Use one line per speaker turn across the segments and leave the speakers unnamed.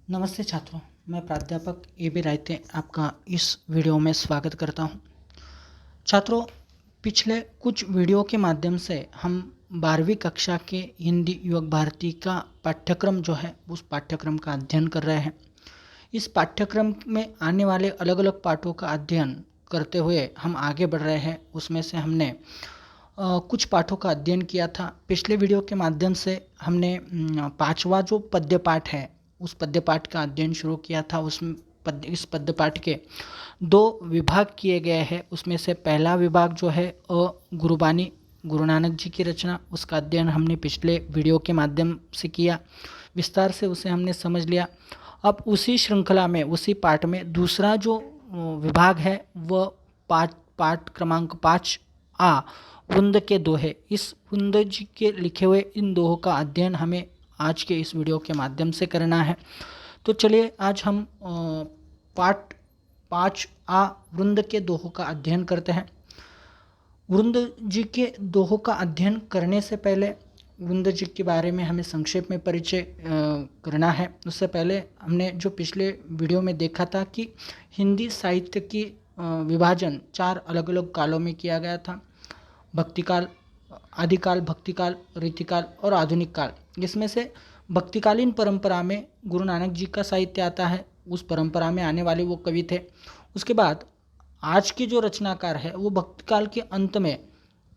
नमस्ते छात्रों, मैं प्राध्यापक ए बी रायते आपका इस वीडियो में स्वागत करता हूं। छात्रों, पिछले कुछ वीडियो के माध्यम से हम 12वीं कक्षा के हिंदी युवक भारती का पाठ्यक्रम जो है उस पाठ्यक्रम का अध्ययन कर रहे हैं। इस पाठ्यक्रम में आने वाले अलग अलग पाठों का अध्ययन करते हुए हम आगे बढ़ रहे हैं। उसमें से हमने कुछ पाठों का अध्ययन किया था। पिछले वीडियो के माध्यम से हमने पांचवा जो पद्य पाठ है उस पद्य पाठ का अध्ययन शुरू किया था। इस पद्य पाठ के 2 विभाग किए गए हैं। उसमें से पहला विभाग जो है गुरुबानी गुरु नानक जी की रचना, उसका अध्ययन हमने पिछले वीडियो के माध्यम से किया, विस्तार से उसे हमने समझ लिया। अब उसी श्रृंखला में उसी पाठ में दूसरा जो विभाग है वह पाठ क्रमांक 5A वृंद के दोहे। इस वृंद जी के लिखे हुए इन दोहों का अध्ययन हमें आज के इस वीडियो के माध्यम से करना है। तो चलिए आज हम पाठ 5A वृंद के दोहों का अध्ययन करते हैं। वृंद जी के दोहों का अध्ययन करने से पहले वृंद जी के बारे में हमें संक्षेप में परिचय करना है। उससे पहले हमने जो पिछले वीडियो में देखा था कि हिंदी साहित्य की विभाजन 4 अलग अलग कालों में किया गया था। भक्तिकाल, आदिकाल, भक्तिकाल, रीतिकाल और आधुनिक काल। इसमें से भक्तिकालीन परंपरा में गुरु नानक जी का साहित्य आता है। उस परंपरा में आने वाले वो कवि थे। उसके बाद आज के जो रचनाकार है वो भक्तिकाल के अंत में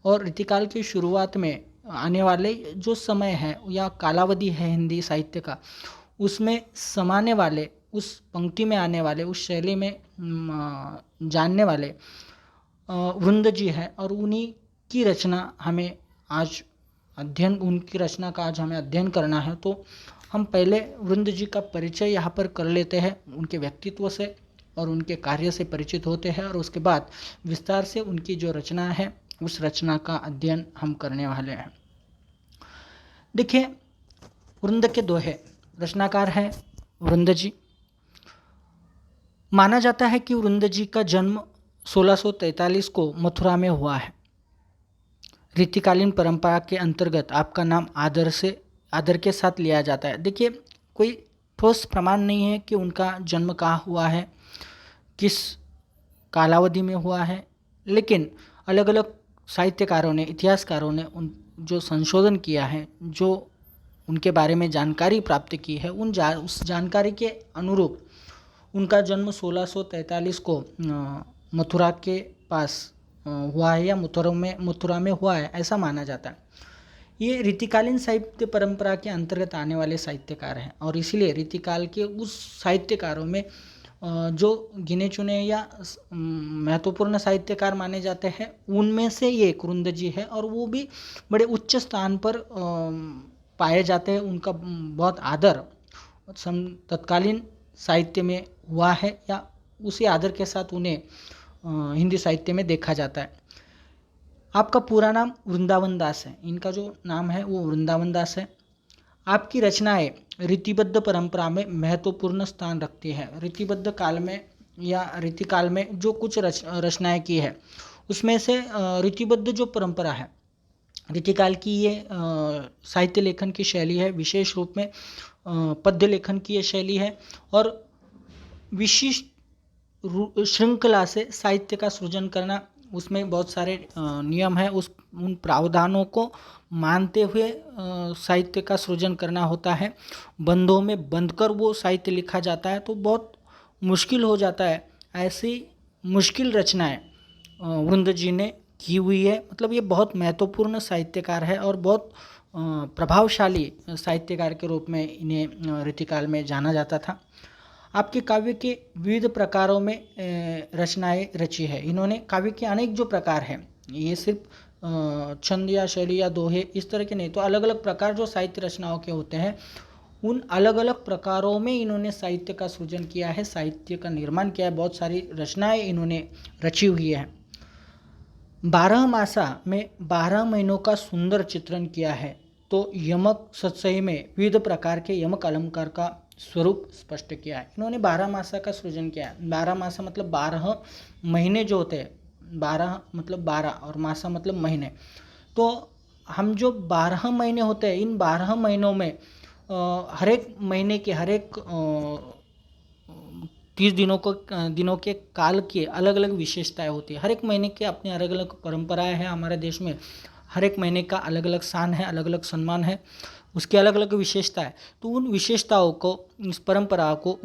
और रीतिकाल की शुरुआत में आने वाले जो समय है या कालावधि है हिंदी साहित्य का, उसमें समाने वाले, उस पंक्ति में आने वाले, उस शैली में जानने वाले वृंद जी है। और उन्हीं की रचना हमें आज उनकी रचना का आज हमें अध्ययन करना है। तो हम पहले वृंद जी का परिचय यहाँ पर कर लेते हैं, उनके व्यक्तित्व से और उनके कार्य से परिचित होते हैं, और उसके बाद विस्तार से उनकी जो रचना है उस रचना का अध्ययन हम करने वाले हैं। देखिए, वृंद के दोहे, रचनाकार है वृंद जी। माना जाता है कि वृंद जी का जन्म 1643 को मथुरा में हुआ है। रीतिकालीन परंपरा के अंतर्गत आपका नाम आदर के साथ लिया जाता है। देखिए, कोई ठोस प्रमाण नहीं है कि उनका जन्म कहाँ हुआ है, किस कालावधि में हुआ है, लेकिन अलग अलग साहित्यकारों ने, इतिहासकारों ने जो संशोधन किया है, जो उनके बारे में जानकारी प्राप्त की है, उस जानकारी के अनुरूप उनका जन्म 1643 को मथुरा के पास हुआ है या मथुरा में हुआ है, ऐसा माना जाता है। ये रीतिकालीन साहित्य परंपरा के अंतर्गत आने वाले साहित्यकार हैं, और इसीलिए रीतिकाल के उस साहित्यकारों में जो गिने चुने या महत्वपूर्ण साहित्यकार माने जाते हैं, उनमें से ये एक वृंद जी है। और वो भी बड़े उच्च स्थान पर पाए जाते हैं। उनका बहुत आदर तत्कालीन साहित्य में हुआ है, या उसी आदर के साथ उन्हें हिंदी साहित्य में देखा जाता है। आपका पूरा नाम वृंदावन दास है। इनका जो नाम है वो वृंदावन दास है। आपकी रचनाएं रीतिबद्ध परंपरा में महत्वपूर्ण स्थान रखती है। रीतिबद्ध काल में या रीतिकाल में जो कुछ रचनाएं की है, उसमें से रीतिबद्ध जो परंपरा है, रीतिकाल की ये साहित्य लेखन की शैली है। विशेष रूप में पद्य लेखन की ये शैली है, और विशिष्ट श्रृंखला से साहित्य का सृजन करना, उसमें बहुत सारे नियम है, उन प्रावधानों को मानते हुए साहित्य का सृजन करना होता है। बंधों में बंधकर वो साहित्य लिखा जाता है, तो बहुत मुश्किल हो जाता है। ऐसी मुश्किल रचनाएं वृंद जी ने की हुई है। मतलब ये बहुत महत्वपूर्ण साहित्यकार है और बहुत प्रभावशाली साहित्यकार के रूप में इन्हें रीतिकाल में जाना जाता था। आपके काव्य के विविध प्रकारों में रचनाएं रची है इन्होंने। काव्य के अनेक जो प्रकार हैं, ये सिर्फ छंद या शैली या दोहे इस तरह के नहीं, तो अलग अलग प्रकार जो साहित्य रचनाओं के होते हैं, उन अलग अलग प्रकारों में इन्होंने साहित्य का सृजन किया है, साहित्य का निर्माण किया है। बहुत सारी रचनाएं इन्होंने रची हुई है। 12 मासा में 12 महीनों का सुंदर चित्रण किया है। तो यमक सत्सही में विविध प्रकार के यमक अलंकार का स्वरूप स्पष्ट किया है। इन्होंने 12 मासा का सृजन किया है। 12 मासा मतलब 12 महीने जो होते हैं, 12 मतलब 12 और मासा मतलब महीने। तो हम जो 12 महीने होते हैं, इन 12 महीनों में हर एक महीने के हर एक 30 दिनों के काल की अलग अलग विशेषताएं होती है। हर एक महीने की अपनी अलग अलग परंपराएं हैं हमारे देश में। हर एक महीने का अलग अलग शान है, अलग अलग सम्मान है, उसकी अलग अलग विशेषता है। तो उन विशेषताओं को, उस परंपरा को,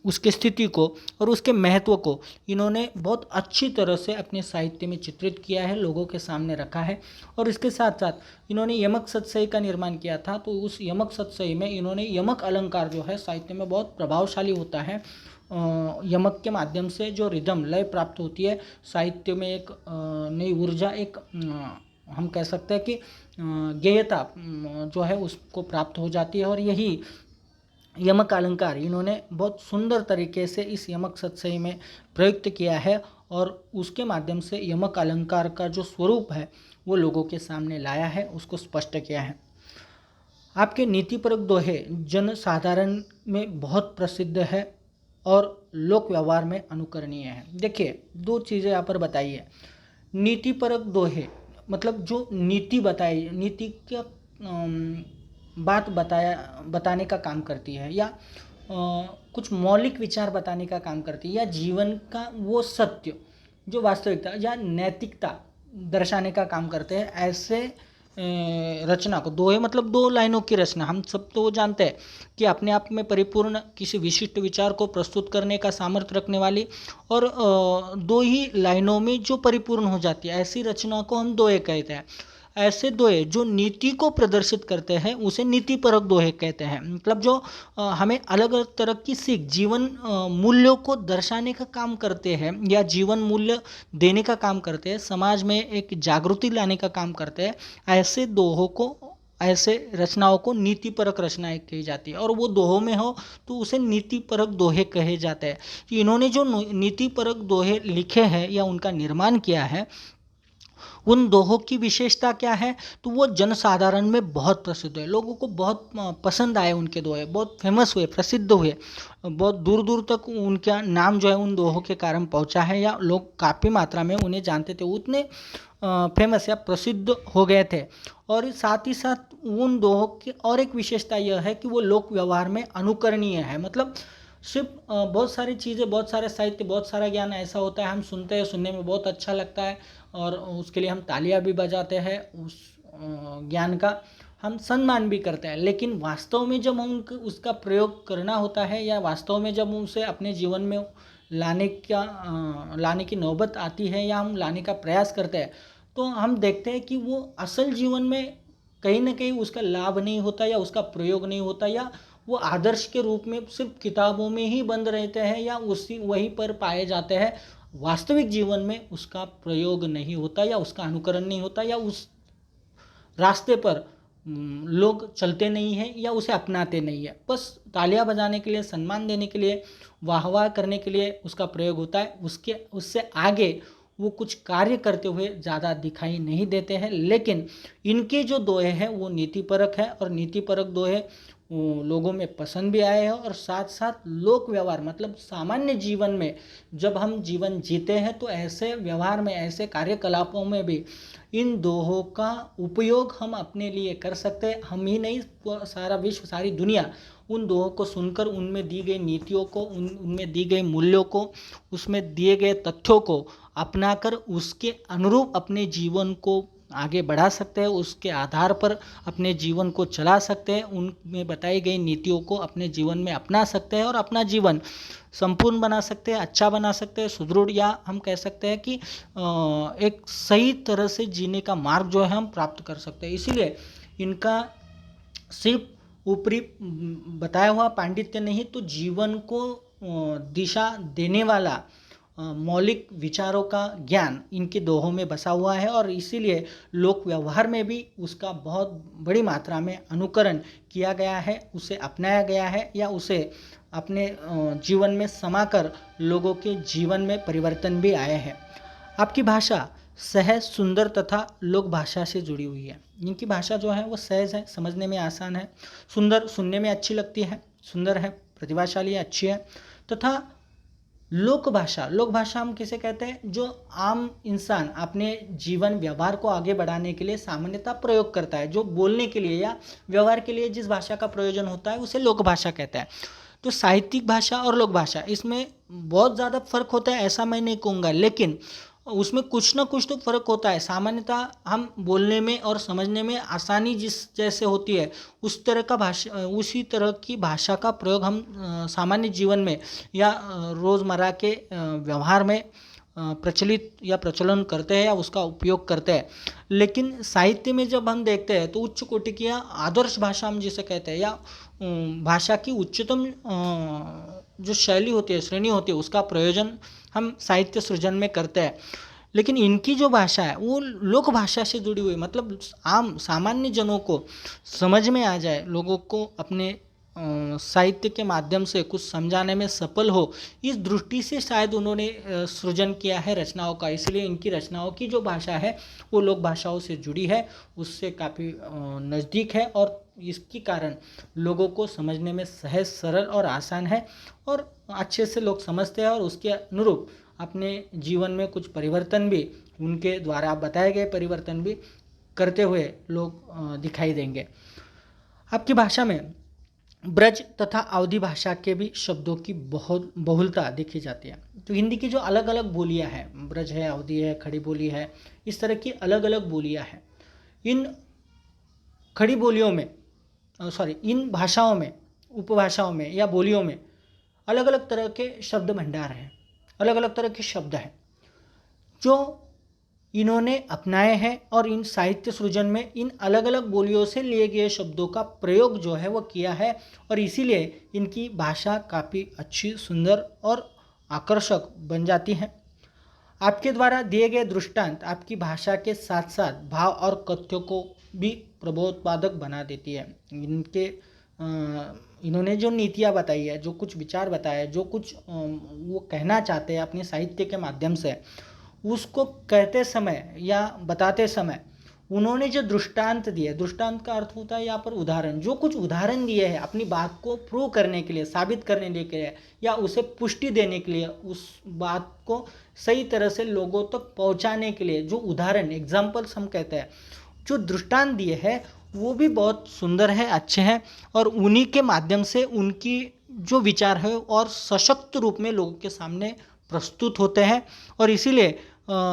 उसके स्थिति को और उसके महत्व को इन्होंने बहुत अच्छी तरह से अपने साहित्य में चित्रित किया है, लोगों के सामने रखा है। और इसके साथ साथ इन्होंने यमक सतसई का निर्माण किया था। तो उस यमक सतसई में इन्होंने यमक अलंकार जो है साहित्य में बहुत प्रभावशाली होता है। यमक के माध्यम से जो रिदम लय प्राप्त होती है, साहित्य में एक नई ऊर्जा, एक हम कह सकते हैं कि गेयता जो है उसको प्राप्त हो जाती है। और यही यमक अलंकार इन्होंने बहुत सुंदर तरीके से इस यमक सतसई में प्रयुक्त किया है और उसके माध्यम से यमक अलंकार का जो स्वरूप है वो लोगों के सामने लाया है, उसको स्पष्ट किया है। आपके नीतिपरक दोहे जन साधारण में बहुत प्रसिद्ध है और लोक व्यवहार में अनुकरणीय है। देखिए, दो चीज़ें यहाँ पर बताइए। नीतिपरक दोहे मतलब जो नीति बताई, नीति का बात बताने का काम करती है, या कुछ मौलिक विचार बताने का काम करती है, या जीवन का वो सत्य जो वास्तविकता या नैतिकता दर्शाने का काम करते हैं। ऐसे रचना को, दोहे मतलब दो लाइनों की रचना, हम सब तो जानते हैं कि अपने आप में परिपूर्ण किसी विशिष्ट विचार को प्रस्तुत करने का सामर्थ्य रखने वाली और दो ही लाइनों में जो परिपूर्ण हो जाती है, ऐसी रचना को हम दोहे कहते हैं। ऐसे दोहे जो नीति को प्रदर्शित करते हैं उसे नीतिपरक दोहे कहते हैं। मतलब जो हमें अलग अलग तरह की सीख, जीवन मूल्यों को दर्शाने का काम करते हैं या जीवन मूल्य देने का काम करते हैं, समाज में एक जागृति लाने का काम करते हैं, ऐसे दोहों को, ऐसे रचनाओं को नीतिपरक रचनाएं कही जाती है। और वो दोहों में हो तो उसे नीतिपरक दोहे कहे जाते हैं। तो इन्होंने जो नीतिपरक दोहे लिखे हैं या उनका निर्माण किया है, उन दोहों की विशेषता क्या है, तो वो जनसाधारण में बहुत प्रसिद्ध है, लोगों को बहुत पसंद आए उनके दोहे, बहुत फेमस हुए, प्रसिद्ध हुए, बहुत दूर दूर तक उनका नाम जो है उन दोहों के कारण पहुंचा है, या लोग काफ़ी मात्रा में उन्हें जानते थे, उतने फेमस या प्रसिद्ध हो गए थे। और साथ ही साथ उन दोहों की और एक विशेषता यह है कि वो लोक व्यवहार में अनुकरणीय है। मतलब सिर्फ बहुत सारी चीज़ें, बहुत सारे साहित्य, बहुत सारा ज्ञान ऐसा होता है, हम सुनते हैं, सुनने में बहुत अच्छा लगता है और उसके लिए हम तालियां भी बजाते हैं, उस ज्ञान का हम सम्मान भी करते हैं। लेकिन वास्तव में जब हम उसका प्रयोग करना होता है, या वास्तव में जब उसे अपने जीवन में लाने की नौबत आती है, या हम लाने का प्रयास करते हैं, तो हम देखते हैं कि वो असल जीवन में कहीं ना कहीं उसका लाभ नहीं होता, या उसका प्रयोग नहीं होता, या वो आदर्श के रूप में सिर्फ किताबों में ही बंद रहते हैं, या उसी वहीं पर पाए जाते हैं। वास्तविक जीवन में उसका प्रयोग नहीं होता, या उसका अनुकरण नहीं होता, या उस रास्ते पर लोग चलते नहीं हैं, या उसे अपनाते नहीं है। बस तालियां बजाने के लिए, सम्मान देने के लिए, वाहवाह करने के लिए उसका प्रयोग होता है। उससे आगे वो कुछ कार्य करते हुए ज़्यादा दिखाई नहीं देते हैं। लेकिन इनके जो दोहे हैं वो नीतिपरक है, और नीतिपरक दोहे लोगों में पसंद भी आए हैं। और साथ साथ लोक व्यवहार मतलब सामान्य जीवन में जब हम जीवन जीते हैं, तो ऐसे व्यवहार में, ऐसे कार्यकलापों में भी इन दोहों का उपयोग हम अपने लिए कर सकते हैं। हम ही नहीं, सारा विश्व, सारी दुनिया उन दोहों को सुनकर, उनमें दी गई नीतियों को, उनमें दी गई मूल्यों को, उसमें दिए गए तथ्यों को अपनाकर उसके अनुरूप अपने जीवन को आगे बढ़ा सकते हैं, उसके आधार पर अपने जीवन को चला सकते हैं, उनमें बताई गई नीतियों को अपने जीवन में अपना सकते हैं और अपना जीवन संपूर्ण बना सकते हैं, अच्छा बना सकते हैं, सुदृढ़, या हम कह सकते हैं कि एक सही तरह से जीने का मार्ग जो है हम प्राप्त कर सकते हैं। इसीलिए इनका सिर्फ ऊपरी बताया हुआ पांडित्य नहीं, तो जीवन को दिशा देने वाला मौलिक विचारों का ज्ञान इनके दोहों में बसा हुआ है। और इसीलिए लोक व्यवहार में भी उसका बहुत बड़ी मात्रा में अनुकरण किया गया है, उसे अपनाया गया है, या उसे अपने जीवन में समाकर लोगों के जीवन में परिवर्तन भी आए हैं। आपकी भाषा सहज, सुंदर तथा लोक भाषा से जुड़ी हुई है। इनकी भाषा जो है वो सहज है, समझने में आसान है, सुंदर, सुनने में अच्छी लगती है, सुंदर है, प्रतिभाशाली है, अच्छी है, तथा लोक भाषा, लोक भाषा हम किसे कहते हैं? जो आम इंसान अपने जीवन व्यवहार को आगे बढ़ाने के लिए सामान्यतः प्रयोग करता है, जो बोलने के लिए या व्यवहार के लिए जिस भाषा का प्रयोजन होता है उसे लोक भाषा कहते हैं। तो साहित्यिक भाषा और लोक भाषा इसमें बहुत ज़्यादा फर्क होता है ऐसा मैं नहीं कहूँगा, लेकिन उसमें कुछ ना कुछ तो फर्क होता है। सामान्यतः हम बोलने में और समझने में आसानी जिस जैसे होती है उस तरह का भाषा उसी तरह की भाषा का प्रयोग हम सामान्य जीवन में या रोज़मर्रा के व्यवहार में प्रचलित या प्रचलन करते हैं या उसका उपयोग करते हैं। लेकिन साहित्य में जब हम देखते हैं तो उच्च कोटि की या आदर्श भाषा हम जिसे कहते हैं या भाषा की उच्चतम जो शैली होती है, श्रेणी होती है, उसका प्रयोजन हम साहित्य सृजन में करते हैं। लेकिन इनकी जो भाषा है वो लोक भाषा से जुड़ी हुई, मतलब आम सामान्य जनों को समझ में आ जाए, लोगों को अपने साहित्य के माध्यम से कुछ समझाने में सफल हो, इस दृष्टि से शायद उन्होंने सृजन किया है रचनाओं का। इसलिए इनकी रचनाओं की जो भाषा है वो लोक भाषाओं से जुड़ी है, उससे काफ़ी नज़दीक है और इसके कारण लोगों को समझने में सहज, सरल और आसान है और अच्छे से लोग समझते हैं और उसके अनुरूप अपने जीवन में कुछ परिवर्तन भी, उनके द्वारा बताए गए परिवर्तन भी करते हुए लोग दिखाई देंगे। आपकी भाषा में ब्रज तथा अवधी भाषा के भी शब्दों की बहुत बहुलता देखी जाती है। तो हिंदी की जो अलग अलग बोलियां हैं, ब्रज है, अवधी है, खड़ी बोली है, इस तरह की अलग अलग बोलियां हैं। इन खड़ी बोलियों में इन भाषाओं में, उपभाषाओं में या बोलियों में अलग अलग तरह के शब्द भंडार हैं, अलग अलग तरह के शब्द हैं जो इन्होंने अपनाए हैं और इन साहित्य सृजन में इन अलग अलग बोलियों से लिए गए शब्दों का प्रयोग जो है वो किया है और इसीलिए इनकी भाषा काफ़ी अच्छी, सुंदर और आकर्षक बन जाती है। आपके द्वारा दिए गए दृष्टांत आपकी भाषा के साथ साथ भाव और कथ्यों को भी प्रबोधपादक बना देती है। इन्होंने जो नीतियाँ बताई है, जो कुछ विचार बताए, जो कुछ वो कहना चाहते हैं अपने साहित्य के माध्यम से, उसको कहते समय या बताते समय उन्होंने जो दृष्टांत दिए, दृष्टांत का अर्थ होता है यहाँ पर उदाहरण, जो कुछ उदाहरण दिए हैं अपनी बात को प्रूव करने के लिए, साबित करने के लिए या उसे पुष्टि देने के लिए, उस बात को सही तरह से लोगों तक पहुँचाने के लिए जो उदाहरण, एग्जाम्पल्स हम कहते हैं, जो दृष्टांत दिए हैं वो भी बहुत सुंदर है, अच्छे हैं और उन्हीं के माध्यम से उनकी जो विचार है और सशक्त रूप में लोगों के सामने प्रस्तुत होते हैं और इसीलिए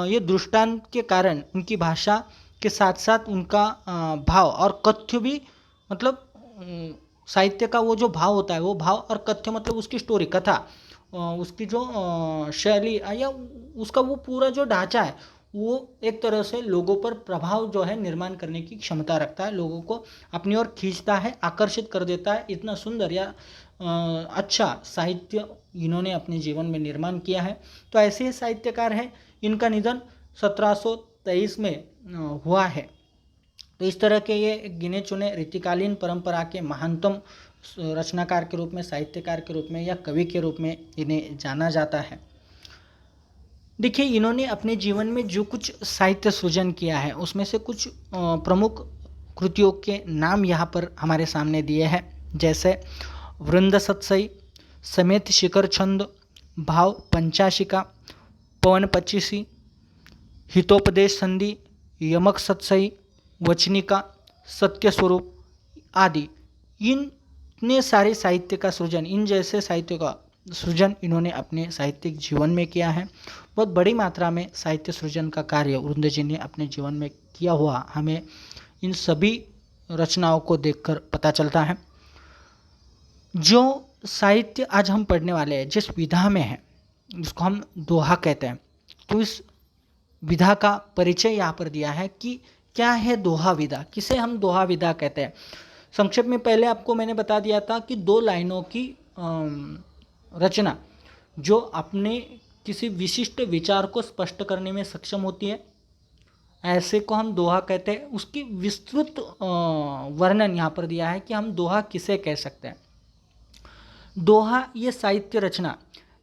ये दृष्टांत के कारण उनकी भाषा के साथ साथ उनका भाव और कथ्य भी, मतलब साहित्य का वो जो भाव होता है, वो भाव और कथ्य मतलब उसकी स्टोरी, कथा, उसकी जो शैली या उसका वो पूरा जो ढांचा है वो एक तरह से लोगों पर प्रभाव जो है निर्माण करने की क्षमता रखता है, लोगों को अपनी ओर खींचता है, आकर्षित कर देता है। इतना सुंदर या अच्छा साहित्य इन्होंने अपने जीवन में निर्माण किया है। तो ऐसे ही साहित्यकार हैं, इनका निधन 1723 में हुआ है। तो इस तरह के ये गिने चुने रीतिकालीन परंपरा के महानतम रचनाकार के रूप में, साहित्यकार के रूप में या कवि के रूप में इन्हें जाना जाता है। देखिए, इन्होंने अपने जीवन में जो कुछ साहित्य सृजन किया है उसमें से कुछ प्रमुख कृतियों के नाम यहाँ पर हमारे सामने दिए हैं, जैसे वृंद सत्सई, समेत शिखर छंद, भाव पंचाशिका, पवन पच्चीसी, हितोपदेश संधि, यमक सत्सई, वचनिका, सत्य स्वरूप आदि। इतने सारे साहित्य का सृजन, इन जैसे साहित्य का सृजन इन्होंने अपने साहित्यिक जीवन में किया है। बहुत बड़ी मात्रा में साहित्य सृजन का कार्य वृंद जी ने अपने जीवन में किया हुआ हमें इन सभी रचनाओं को देखकर पता चलता है। जो साहित्य आज हम पढ़ने वाले हैं, जिस विधा में है, जिसको हम दोहा कहते हैं, तो इस विधा का परिचय यहाँ पर दिया है कि क्या है दोहा विधा, किसे हम दोहा विधा कहते हैं। संक्षेप में पहले आपको मैंने बता दिया था कि 2 लाइनों की रचना जो अपने किसी विशिष्ट विचार को स्पष्ट करने में सक्षम होती है, ऐसे को हम दोहा कहते हैं। उसकी विस्तृत वर्णन यहाँ पर दिया है कि हम दोहा किसे कह सकते हैं। दोहा ये साहित्य रचना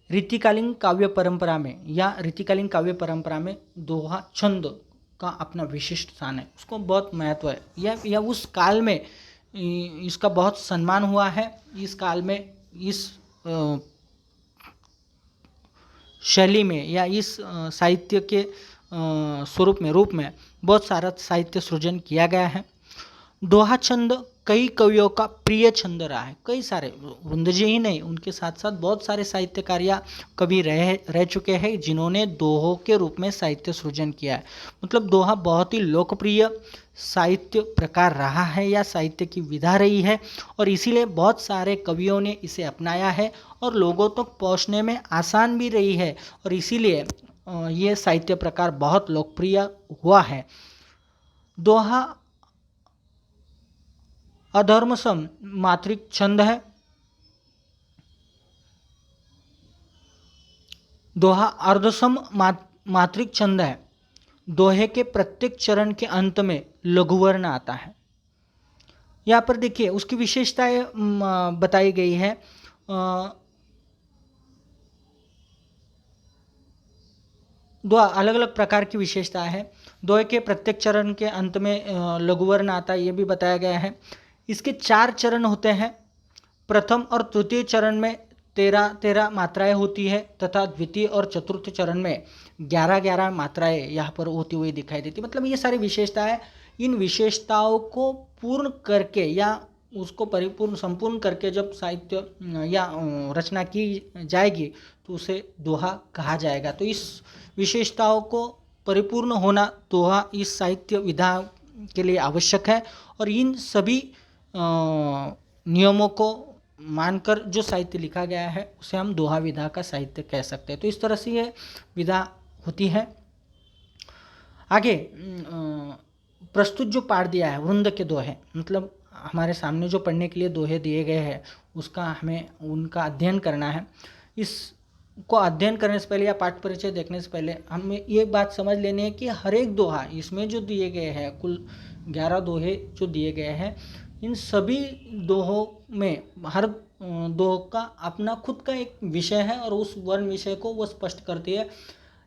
रीतिकालीन काव्य परंपरा में या रीतिकालीन काव्य परंपरा में दोहा छंद का अपना विशिष्ट स्थान है, उसको बहुत महत्व है। या उस काल में इसका बहुत सम्मान हुआ है। इस काल में इस शैली में या इस साहित्य के स्वरूप में रूप में बहुत सारा साहित्य सृजन किया गया है। दोहा छंद कई कवियों का प्रिय छंद रहा है। कई सारे, वृंद जी ही नहीं, उनके साथ साथ बहुत सारे साहित्यकार या कवि रह चुके हैं जिन्होंने दोहों के रूप में साहित्य सृजन किया है। मतलब दोहा बहुत ही लोकप्रिय साहित्य प्रकार रहा है या साहित्य की विधा रही है, और इसीलिए बहुत सारे कवियों ने इसे अपनाया है और लोगों तक पहुंचने में आसान भी रही है, और इसीलिए ये साहित्य प्रकार बहुत लोकप्रिय हुआ है। दोहा अधर्मसम मात्रिक छंद है। दोहा अर्धसम मात्रिक छंद है। दोहे के प्रत्येक चरण के अंत में लघुवर्ण आता है। यहाँ पर देखिए उसकी विशेषताएं बताई गई है। दो अलग अलग प्रकार की विशेषता है। दोहे के प्रत्येक चरण के अंत में लघुवर्ण आता है, ये भी बताया गया है। इसके 4 चरण होते हैं। प्रथम और तृतीय चरण में 13 मात्राएं होती है तथा द्वितीय और चतुर्थ चरण में 11 मात्राएं यहाँ पर होती हुई दिखाई देती। मतलब ये सारी विशेषताएं, इन विशेषताओं को पूर्ण करके या उसको परिपूर्ण संपूर्ण करके जब साहित्य या रचना की जाएगी तो उसे दोहा कहा जाएगा। तो इस विशेषताओं को परिपूर्ण होना दोहा इस साहित्य विधा के लिए आवश्यक है, और इन सभी नियमों को मानकर जो साहित्य लिखा गया है उसे हम दोहा विधा का साहित्य कह सकते हैं। तो इस तरह से ये विधा होती है। आगे प्रस्तुत जो पाठ दिया है वृंद के दोहे, मतलब हमारे सामने जो पढ़ने के लिए दोहे दिए गए हैं उसका हमें उनका अध्ययन करना है। इसको अध्ययन करने से पहले या पाठ परिचय देखने से पहले हमें ये बात समझ लेनी है कि हर एक दोहा इसमें जो दिए गए हैं, कुल 11 दोहे जो दिए गए हैं, इन सभी दोहों में हर दोह का अपना खुद का एक विषय है और उस वर्ण विषय को वो स्पष्ट करती है।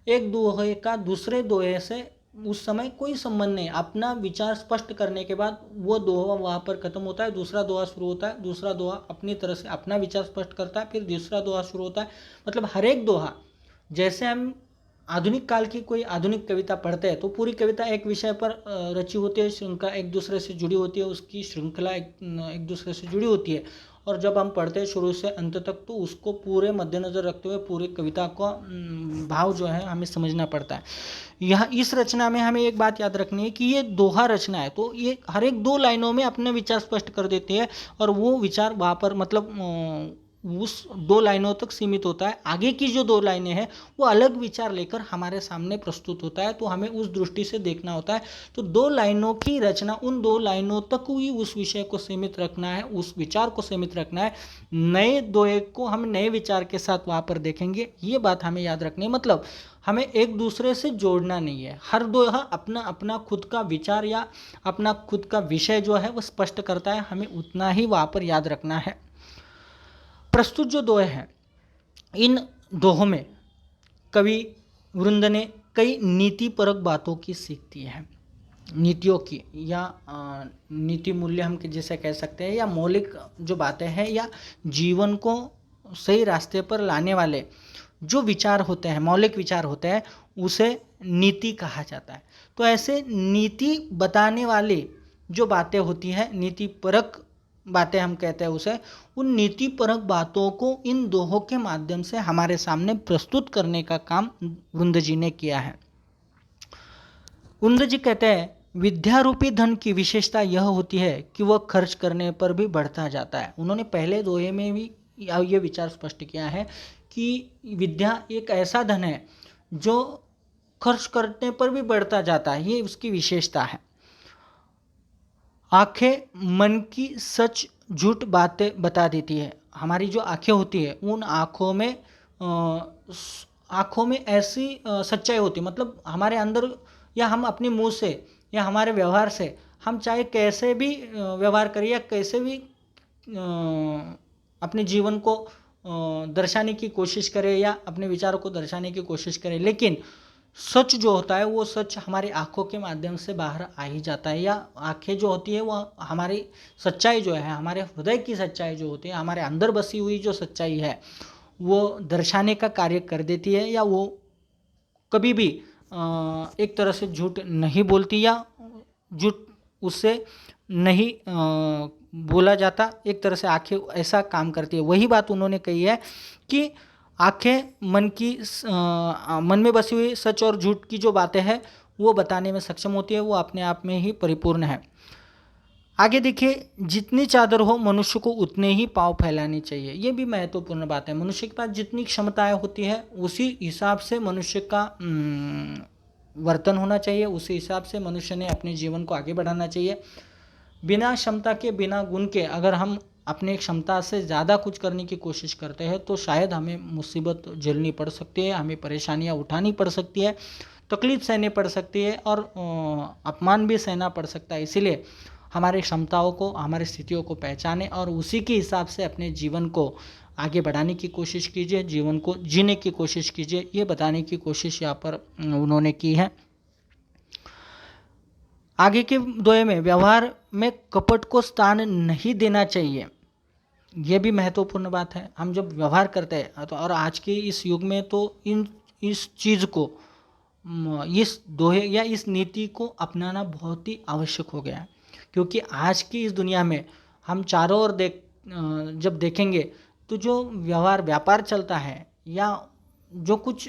एक दोहे का दूसरे दोहे से उस समय कोई संबंध नहीं। अपना विचार स्पष्ट करने के बाद वो दोहा वहाँ पर खत्म होता है, दूसरा दोहा शुरू होता है। दूसरा दोहा अपनी तरह से अपना विचार स्पष्ट करता है, फिर दूसरा दोहा शुरू होता है। मतलब हर एक दोहा, जैसे हम आधुनिक काल की कोई आधुनिक कविता पढ़ते हैं तो पूरी कविता एक विषय पर रची होती है, श्रृंखला एक दूसरे से जुड़ी होती है, उसकी श्रृंखला एक दूसरे से जुड़ी होती है, और जब हम पढ़ते हैं शुरू से अंत तक तो उसको पूरे मद्देनज़र रखते हुए पूरी कविता का भाव जो है हमें समझना पड़ता है। यहाँ इस रचना में हमें एक बात याद रखनी है कि ये दोहा रचना है, तो ये हर एक 2 लाइनों में अपने विचार स्पष्ट कर देती है, और वो विचार वहाँ पर मतलब उस 2 लाइनों तक सीमित होता है। आगे की जो 2 लाइनें हैं वो अलग विचार लेकर हमारे सामने प्रस्तुत होता है, तो हमें उस दृष्टि से देखना होता है। तो 2 लाइनों की रचना, उन 2 लाइनों तक ही उस विषय को सीमित रखना है, उस विचार को सीमित रखना है। नए दोहे को हम नए विचार के साथ वहाँ पर देखेंगे, ये बात हमें याद रखनी है। मतलब हमें एक दूसरे से जोड़ना नहीं है। हर दोहा अपना अपना खुद का विचार या अपना खुद का विषय जो है वो स्पष्ट करता है, हमें उतना ही वहाँ पर याद रखना है। प्रस्तुत जो दोहे हैं, इन दोहों में कवि वृंद ने कई नीतिपरक बातों की सीख दी है। नीतियों की या नीति मूल्य हम जिसे कह सकते हैं, या मौलिक जो बातें हैं या जीवन को सही रास्ते पर लाने वाले जो विचार होते हैं, मौलिक विचार होते हैं, उसे नीति कहा जाता है। तो ऐसे नीति बताने वाली जो बातें होती हैं, नीतिपरक बातें हम कहते हैं उसे, उन नीतिपरक बातों को इन दोहों के माध्यम से हमारे सामने प्रस्तुत करने का काम वृंद जी ने किया है। वृंद जी कहते हैं, विद्या रूपी धन की विशेषता यह होती है कि वह खर्च करने पर भी बढ़ता जाता है। उन्होंने पहले दोहे में भी ये विचार स्पष्ट किया है कि विद्या एक ऐसा धन है जो खर्च करने पर भी बढ़ता जाता है, ये उसकी विशेषता है। आंखें मन की सच झूठ बातें बता देती है। हमारी जो आंखें होती है उन आँखों में ऐसी सच्चाई होती है, मतलब हमारे अंदर या हम अपने मुंह से या हमारे व्यवहार से हम चाहे कैसे भी व्यवहार करें या कैसे भी अपने जीवन को दर्शाने की कोशिश करें या अपने विचारों को दर्शाने की कोशिश करें, लेकिन सच जो होता है वो सच हमारी आँखों के माध्यम से बाहर आ ही जाता है। या आँखें जो होती है वो हमारी सच्चाई जो है, हमारे हृदय की सच्चाई जो होती है, हमारे अंदर बसी हुई जो सच्चाई है वो दर्शाने का कार्य कर देती है, या वो कभी भी एक तरह से झूठ नहीं बोलती, या झूठ उससे नहीं बोला जाता। एक तरह से आंखें ऐसा काम करती है। वही बात उन्होंने कही है कि आंखें मन में बसी हुई सच और झूठ की जो बातें हैं वो बताने में सक्षम होती है, वो अपने आप में ही परिपूर्ण है। आगे देखिए, जितनी चादर हो मनुष्य को उतने ही पाँव फैलानी चाहिए। ये भी महत्वपूर्ण बात है। मनुष्य के पास जितनी क्षमताएं होती है उसी हिसाब से मनुष्य का वर्तन होना चाहिए, उसी हिसाब से मनुष्य ने अपने जीवन को आगे बढ़ाना चाहिए। बिना क्षमता के, बिना गुण के अगर हम अपने क्षमता से ज़्यादा कुछ करने की कोशिश करते हैं तो शायद हमें मुसीबत झेलनी पड़ सकती है, हमें परेशानियां उठानी पड़ सकती है, तकलीफ सहनी पड़ सकती है और अपमान भी सहना पड़ सकता है। इसीलिए हमारी क्षमताओं को, हमारी स्थितियों को पहचानें और उसी के हिसाब से अपने जीवन को आगे बढ़ाने की कोशिश कीजिए, जीवन को जीने की कोशिश कीजिए। ये बताने की कोशिश यहाँ पर उन्होंने की है। आगे के दोहे में व्यवहार में कपट को स्थान नहीं देना चाहिए। ये भी महत्वपूर्ण बात है। हम जब व्यवहार करते हैं तो, और आज के इस युग में तो इस चीज़ को, इस दोहे या इस नीति को अपनाना बहुत ही आवश्यक हो गया है। क्योंकि आज की इस दुनिया में हम चारों ओर जब देखेंगे तो जो व्यापार चलता है या जो कुछ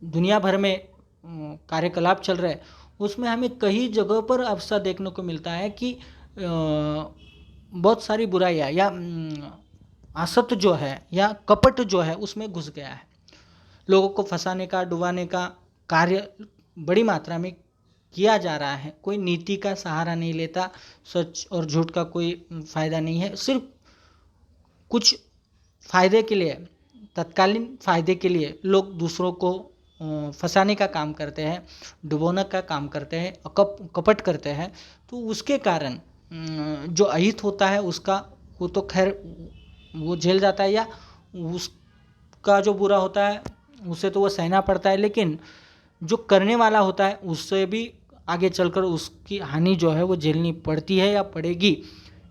दुनिया भर में कार्यकलाप चल रहे हैं उसमें हमें कई जगह पर अवसर देखने को मिलता है कि बहुत सारी बुराइयाँ या असत्य जो है या कपट जो है उसमें घुस गया है। लोगों को फंसाने का, डुबाने का कार्य बड़ी मात्रा में किया जा रहा है। कोई नीति का सहारा नहीं लेता, सच और झूठ का कोई फायदा नहीं है। सिर्फ कुछ फायदे के लिए, तत्कालीन फायदे के लिए लोग दूसरों को फंसाने का काम करते हैं, डुबोने का काम करते हैं, कपट करते हैं। तो उसके कारण जो अहित होता है उसका, वो तो खैर वो झेल जाता है, या उसका जो बुरा होता है उसे तो वो सहना पड़ता है, लेकिन जो करने वाला होता है उससे भी आगे चलकर उसकी हानि जो है वो झेलनी पड़ती है या पड़ेगी।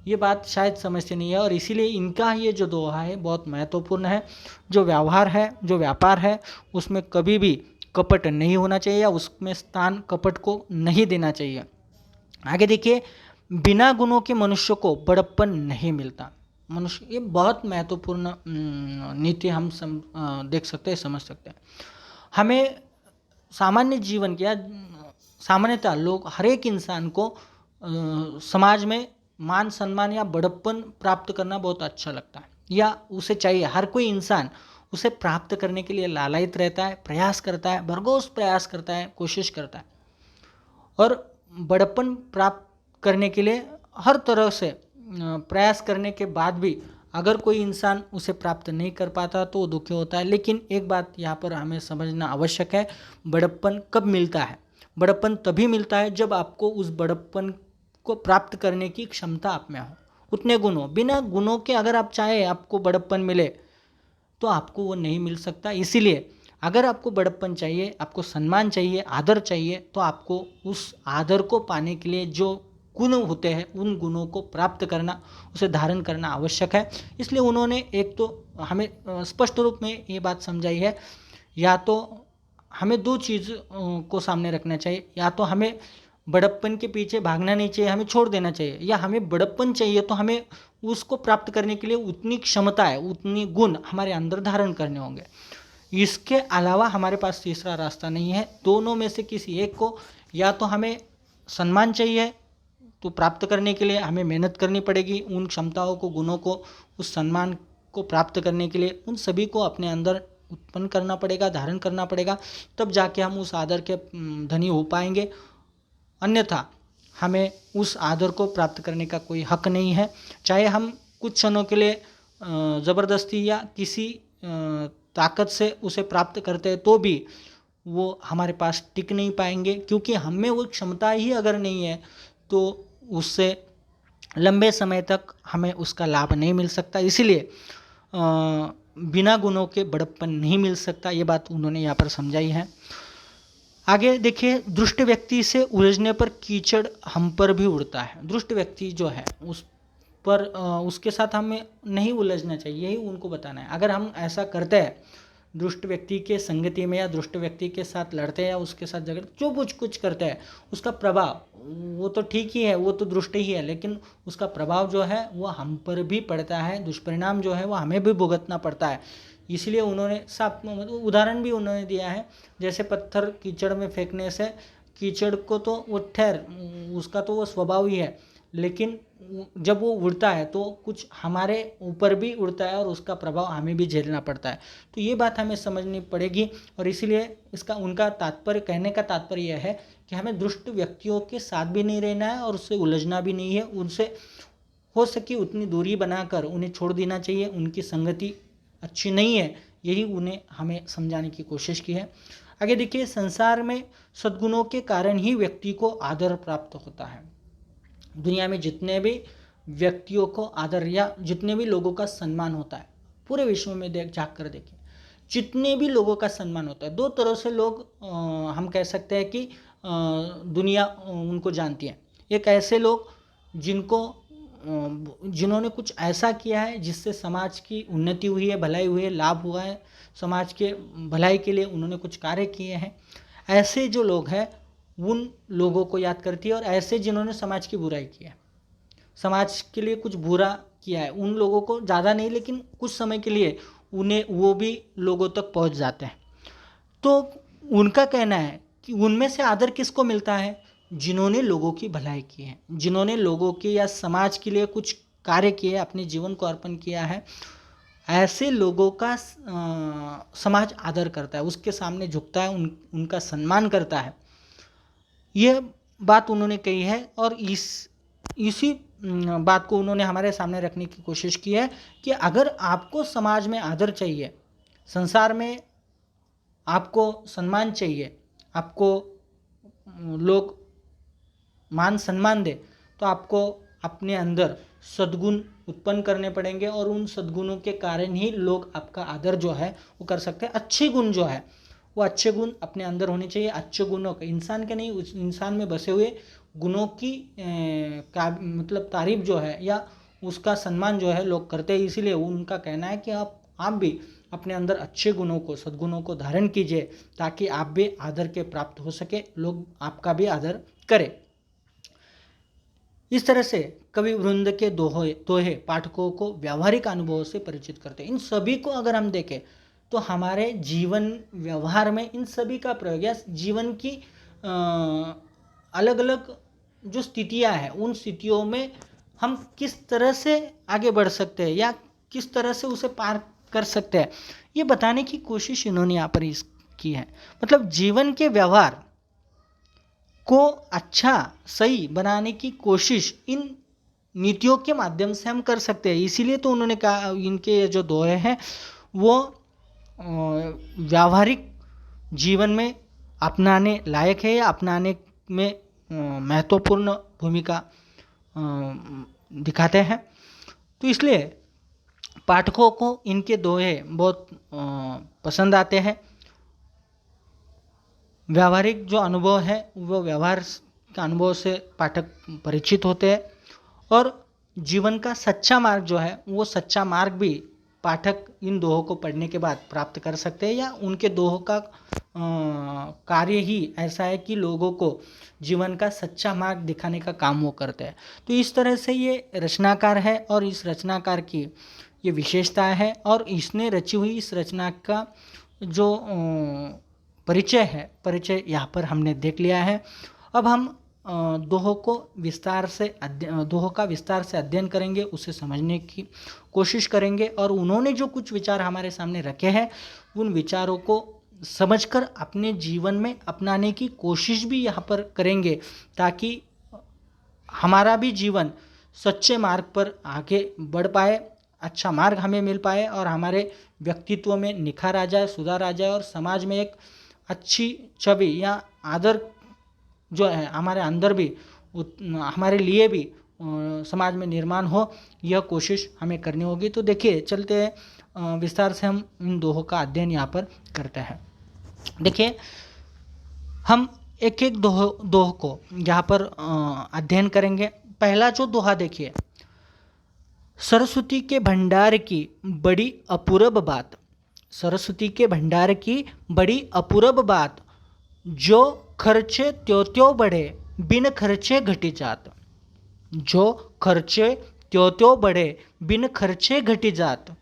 ये बात शायद समझते नहीं है और इसीलिए इनका ये जो दोहा है बहुत महत्वपूर्ण है। जो व्यवहार है, जो व्यापार है, उसमें कभी भी कपट नहीं होना चाहिए या उसमें स्थान कपट को नहीं देना चाहिए। आगे देखिए, बिना गुणों के मनुष्य को बड़प्पन नहीं मिलता। मनुष्य, ये बहुत महत्वपूर्ण नीति हम देख सकते हैं, समझ सकते हैं। हमें सामान्य जीवन के, सामान्यतः लोग, हर एक इंसान को समाज में मान सम्मान या बड़प्पन प्राप्त करना बहुत अच्छा लगता है या उसे चाहिए। हर कोई इंसान उसे प्राप्त करने के लिए लालायित रहता है, प्रयास करता है, भरघोस प्रयास करता है, कोशिश करता है। और बड़प्पन प्राप्त करने के लिए हर तरह से प्रयास करने के बाद भी अगर कोई इंसान उसे प्राप्त नहीं कर पाता तो वो दुखी होता है। लेकिन एक बात यहाँ पर हमें समझना आवश्यक है, बड़प्पन कब मिलता है? बड़प्पन तभी मिलता है जब आपको उस बड़प्पन को प्राप्त करने की क्षमता आप में हो, उतने गुण हो। बिना गुणों के अगर आप चाहे आपको बड़प्पन मिले तो आपको वो नहीं मिल सकता। इसीलिए अगर आपको बड़प्पन चाहिए, आपको सम्मान चाहिए, आदर चाहिए, तो आपको उस आदर को पाने के लिए जो गुण होते हैं उन गुणों को प्राप्त करना, उसे धारण करना आवश्यक है। इसलिए उन्होंने एक तो हमें स्पष्ट रूप में ये बात समझाई है, या तो हमें दो चीज़ को सामने रखना चाहिए, या तो हमें बड़प्पन के पीछे भागना नहीं चाहिए, हमें छोड़ देना चाहिए, या हमें बड़प्पन चाहिए तो हमें उसको प्राप्त करने के लिए उतनी क्षमता है, उतनी गुण हमारे अंदर धारण करने होंगे। इसके अलावा हमारे पास तीसरा रास्ता नहीं है। दोनों में से किसी एक को, या तो हमें सम्मान चाहिए तो प्राप्त करने के लिए हमें मेहनत करनी पड़ेगी, उन क्षमताओं को, गुणों को, उस सम्मान को प्राप्त करने के लिए उन सभी को अपने अंदर उत्पन्न करना पड़ेगा, धारण करना पड़ेगा, तब जाके हम उस आदर के धनी हो पाएंगे। अन्यथा हमें उस आदर को प्राप्त करने का कोई हक नहीं है। चाहे हम कुछ क्षणों के लिए ज़बरदस्ती या किसी ताकत से उसे प्राप्त करते हैं तो भी वो हमारे पास टिक नहीं पाएंगे, क्योंकि हमें वो क्षमता ही अगर नहीं है तो उससे लंबे समय तक हमें उसका लाभ नहीं मिल सकता। इसीलिए बिना गुणों के बड़प्पन नहीं मिल सकता। ये बात उन्होंने यहाँ पर समझाई है। आगे देखिए, दुष्ट व्यक्ति से उलझने पर कीचड़ हम पर भी उड़ता है। दुष्ट व्यक्ति जो है उस पर उसके साथ हमें नहीं उलझना चाहिए, यही उनको बताना है। अगर हम ऐसा करते हैं, दुष्ट व्यक्ति के संगति में या दुष्ट व्यक्ति के साथ लड़ते हैं या उसके साथ झगड़ते, जो कुछ करते हैं, उसका प्रभाव वो तो ठीक ही है, वो तो दुष्ट ही है, लेकिन उसका प्रभाव जो है वो हम पर भी पड़ता है, दुष्परिणाम जो है वो हमें भी भुगतना पड़ता है। इसलिए उन्होंने साफ उदाहरण भी उन्होंने दिया है, जैसे पत्थर कीचड़ में फेंकने से कीचड़ को तो वो उसका तो वो स्वभाव ही है, लेकिन जब वो उड़ता है तो कुछ हमारे ऊपर भी उड़ता है और उसका प्रभाव हमें भी झेलना पड़ता है। तो ये बात हमें समझनी पड़ेगी, और इसीलिए इसका उनका तात्पर्य, कहने का तात्पर्य यह है कि हमें दुष्ट व्यक्तियों के साथ भी नहीं रहना है और उससे उलझना भी नहीं है। उनसे हो सके उतनी दूरी बनाकर उन्हें छोड़ देना चाहिए, उनकी संगति अच्छी नहीं है, यही उन्हें हमें समझाने की कोशिश की है। आगे देखिए, संसार में सद्गुणों के कारण ही व्यक्ति को आदर प्राप्त होता है। दुनिया में जितने भी व्यक्तियों को आदर या जितने भी लोगों का सम्मान होता है, पूरे विश्व में झाँक कर देखिए, जितने भी लोगों का सम्मान होता है, दो तरह से लोग हम कह सकते हैं कि दुनिया उनको जानती है। एक ऐसे लोग जिन्होंने कुछ ऐसा किया है जिससे समाज की उन्नति हुई है, भलाई हुई है, लाभ हुआ है, समाज के भलाई के लिए उन्होंने कुछ कार्य किए हैं, ऐसे जो लोग हैं उन लोगों को याद करती है। और ऐसे जिन्होंने समाज की बुराई की है, समाज के लिए कुछ बुरा किया है, उन लोगों को ज़्यादा नहीं लेकिन कुछ समय के लिए उन्हें वो भी लोगों तक पहुंच जाते हैं। तो उनका कहना है कि उनमें से आदर किसको मिलता है? जिन्होंने लोगों की भलाई की है, जिन्होंने लोगों के या समाज के लिए कुछ कार्य किए, अपने जीवन को अर्पण किया है, ऐसे लोगों का समाज आदर करता है, उसके सामने झुकता है, उनका सम्मान करता है। यह बात उन्होंने कही है और इसी बात को उन्होंने हमारे सामने रखने की कोशिश की है कि अगर आपको समाज में आदर चाहिए, संसार में आपको सम्मान चाहिए, आपको लोग मान सम्मान दे, तो आपको अपने अंदर सद्गुण उत्पन्न करने पड़ेंगे और उन सद्गुणों के कारण ही लोग आपका आदर जो है वो कर सकते हैं। अच्छे गुण जो है वो अच्छे गुण अपने अंदर होने चाहिए। अच्छे गुणों का इंसान के नहीं, उस इंसान में बसे हुए गुणों की मतलब तारीफ जो है या उसका सम्मान जो है लोग करते हैं। इसीलिए उनका कहना है कि आप भी अपने अंदर अच्छे गुणों को, सद्गुणों को धारण कीजिए ताकि आप भी आदर के प्राप्त हो सके, लोग आपका भी आदर करें। इस तरह से कवि वृंद के दोहे पाठकों को व्यावहारिक अनुभवों से परिचित करते हैं। इन सभी को अगर हम देखें तो हमारे जीवन व्यवहार में इन सभी का प्रयोग या जीवन की अलग अलग जो स्थितियां हैं उन स्थितियों में हम किस तरह से आगे बढ़ सकते हैं या किस तरह से उसे पार कर सकते हैं, ये बताने की कोशिश इन्होंने यहाँ पर की है। मतलब जीवन के व्यवहार को अच्छा सही बनाने की कोशिश इन नीतियों के माध्यम से हम कर सकते हैं। इसीलिए तो उन्होंने कहा इनके जो दोहे हैं वो व्यावहारिक जीवन में अपनाने लायक है या अपनाने में महत्वपूर्ण भूमिका दिखाते हैं। तो इसलिए पाठकों को इनके दोहे बहुत पसंद आते हैं। व्यावहारिक जो अनुभव है वो व्यवहार के अनुभव से पाठक परिचित होते हैं और जीवन का सच्चा मार्ग जो है वो सच्चा मार्ग भी पाठक इन दोहों को पढ़ने के बाद प्राप्त कर सकते हैं या उनके दोहों का कार्य ही ऐसा है कि लोगों को जीवन का सच्चा मार्ग दिखाने का काम वो करते हैं। तो इस तरह से ये रचनाकार है और इस रचनाकार की ये विशेषता है और इसने रची हुई इस रचना का जो परिचय यहाँ पर हमने देख लिया है। अब हम दोहों का विस्तार से अध्ययन करेंगे, उसे समझने की कोशिश करेंगे और उन्होंने जो कुछ विचार हमारे सामने रखे हैं उन विचारों को समझकर अपने जीवन में अपनाने की कोशिश भी यहाँ पर करेंगे ताकि हमारा भी जीवन सच्चे मार्ग पर आगे बढ़ पाए, अच्छा मार्ग हमें मिल पाए और हमारे व्यक्तित्व में निखार आ जाए, सुधार आ जाए और समाज में एक अच्छी छवि या आदर जो है हमारे अंदर भी हमारे लिए भी समाज में निर्माण हो, यह कोशिश हमें करनी होगी। तो देखिए चलते हैं विस्तार से हम इन दोहों का अध्ययन यहाँ पर करते हैं। देखिए हम एक एक दोह को यहाँ पर अध्ययन करेंगे। पहला जो दोहा देखिए, सरस्वती के भंडार की बड़ी अपूर्व बात, सरस्वती के भंडार की बड़ी अपूर्व बात, जो खर्चे त्यों त्यों बढ़े बिन खर्चे घटी जात, जो खर्चे त्यों त्यों बढ़े बिन खर्चे घटी जात।